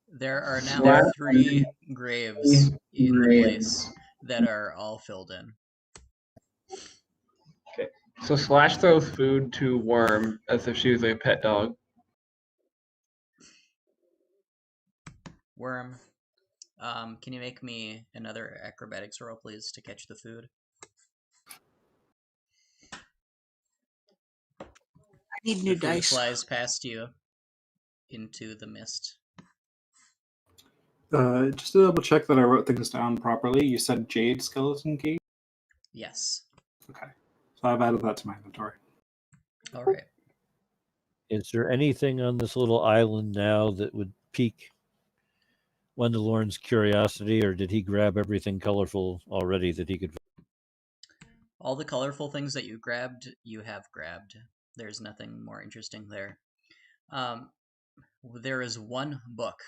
There are now 3 graves in the place that are all filled in. Okay. So Slash throws food to Worm as if she was a pet dog. Worm, can you make me another acrobatics roll, please, to catch the food? I need The new food dice. flies past you into the mist. Just to double check that I wrote things down properly, you said Jade Skeleton Key? Yes. Okay. So I've added that to my inventory. All right. Is there anything on this little island now that would pique Wendelorn's curiosity, or did he grab everything colorful already that he could? All the colorful things that you grabbed, you have grabbed. There's nothing more interesting there. There is one book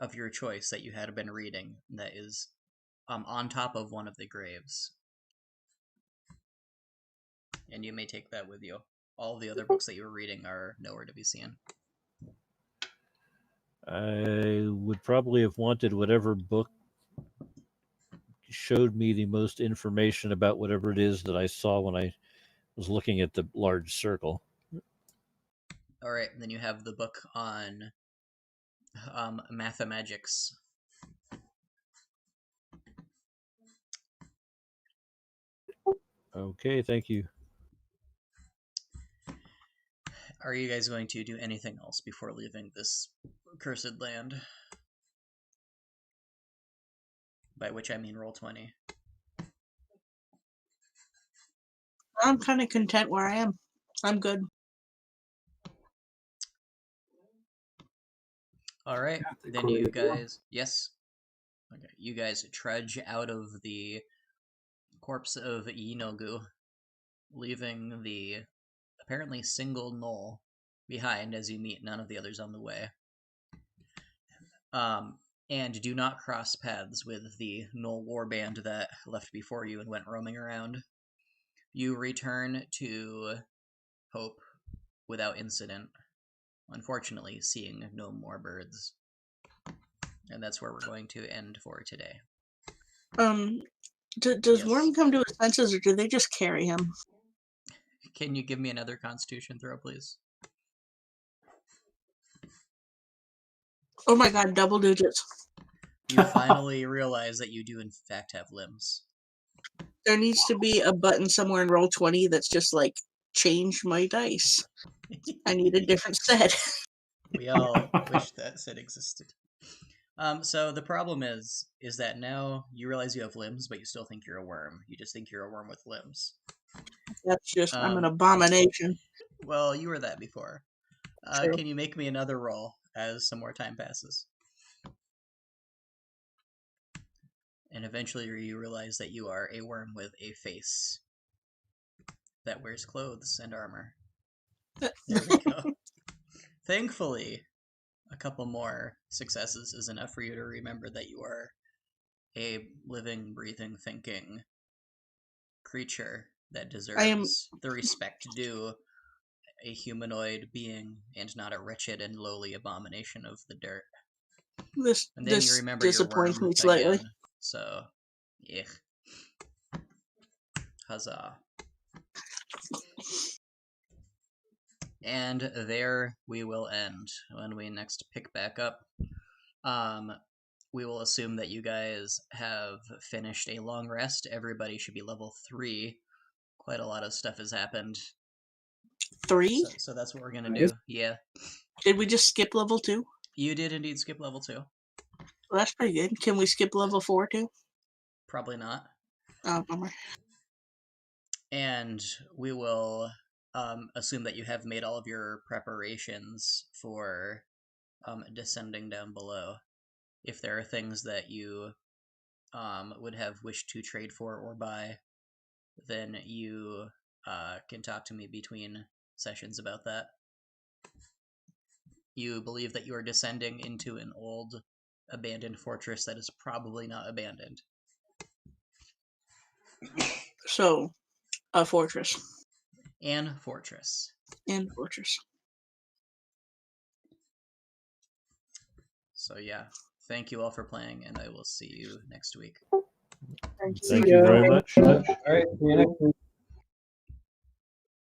of your choice that you had been reading that is on top of one of the graves. And you may take that with you. All the other books that you were reading are nowhere to be seen. I would probably have wanted whatever book showed me the most information about whatever it is that I saw when I was looking at the large circle. All right, then you have the book on mathemagics. Okay, thank you. Are you guys going to do anything else before leaving this cursed land? By which I mean roll 20. I'm kind of content where I am. I'm good. All right, then you guys... Yes? Okay, you guys trudge out of the corpse of Inogu, leaving the apparently single knoll behind as you meet none of the others on the way. And do not cross paths with the knoll warband that left before you and went roaming around. You return to Hope without incident, unfortunately seeing no more birds. And that's where we're going to end for today. Does Yes. Worm come to his senses, or do they just carry him? Can you give me another Constitution throw, please? Oh my god, double digits. You finally realize that you do in fact have limbs. There needs to be a button somewhere in Roll20 that's just like, change my dice. I need a different set. We all wish that set existed. So the problem is that now you realize you have limbs, but you still think you're a worm. You just think you're a worm with limbs. That's just, I'm an abomination. Well, you were that before. True. Can you make me another roll as some more time passes? And eventually you realize that you are a worm with a face that wears clothes and armor. There we go. Thankfully, a couple more successes is enough for you to remember that you are a living, breathing, thinking creature that deserves the respect due a humanoid being and not a wretched and lowly abomination of the dirt. And then you remember your disappoints worm me slightly. again. So, yeah. Huzzah. And there we will end. When we next pick back up, we will assume that you guys have finished a long rest. Everybody should be level 3. Quite a lot of stuff has happened. 3? So that's what we're going to do. Yeah. Did we just skip level 2? You did indeed skip level 2. Well, that's pretty good. Can we skip level 4 too? Probably not. Oh, bummer. And we will assume that you have made all of your preparations for descending down below. If there are things that you would have wished to trade for or buy, then you can talk to me between sessions about that. You believe that you are descending into an old, abandoned fortress that is probably not abandoned. So, a fortress. And fortress. And fortress. So yeah, thank you all for playing, and I will see you next week. Thank you very much. All right, see you next week.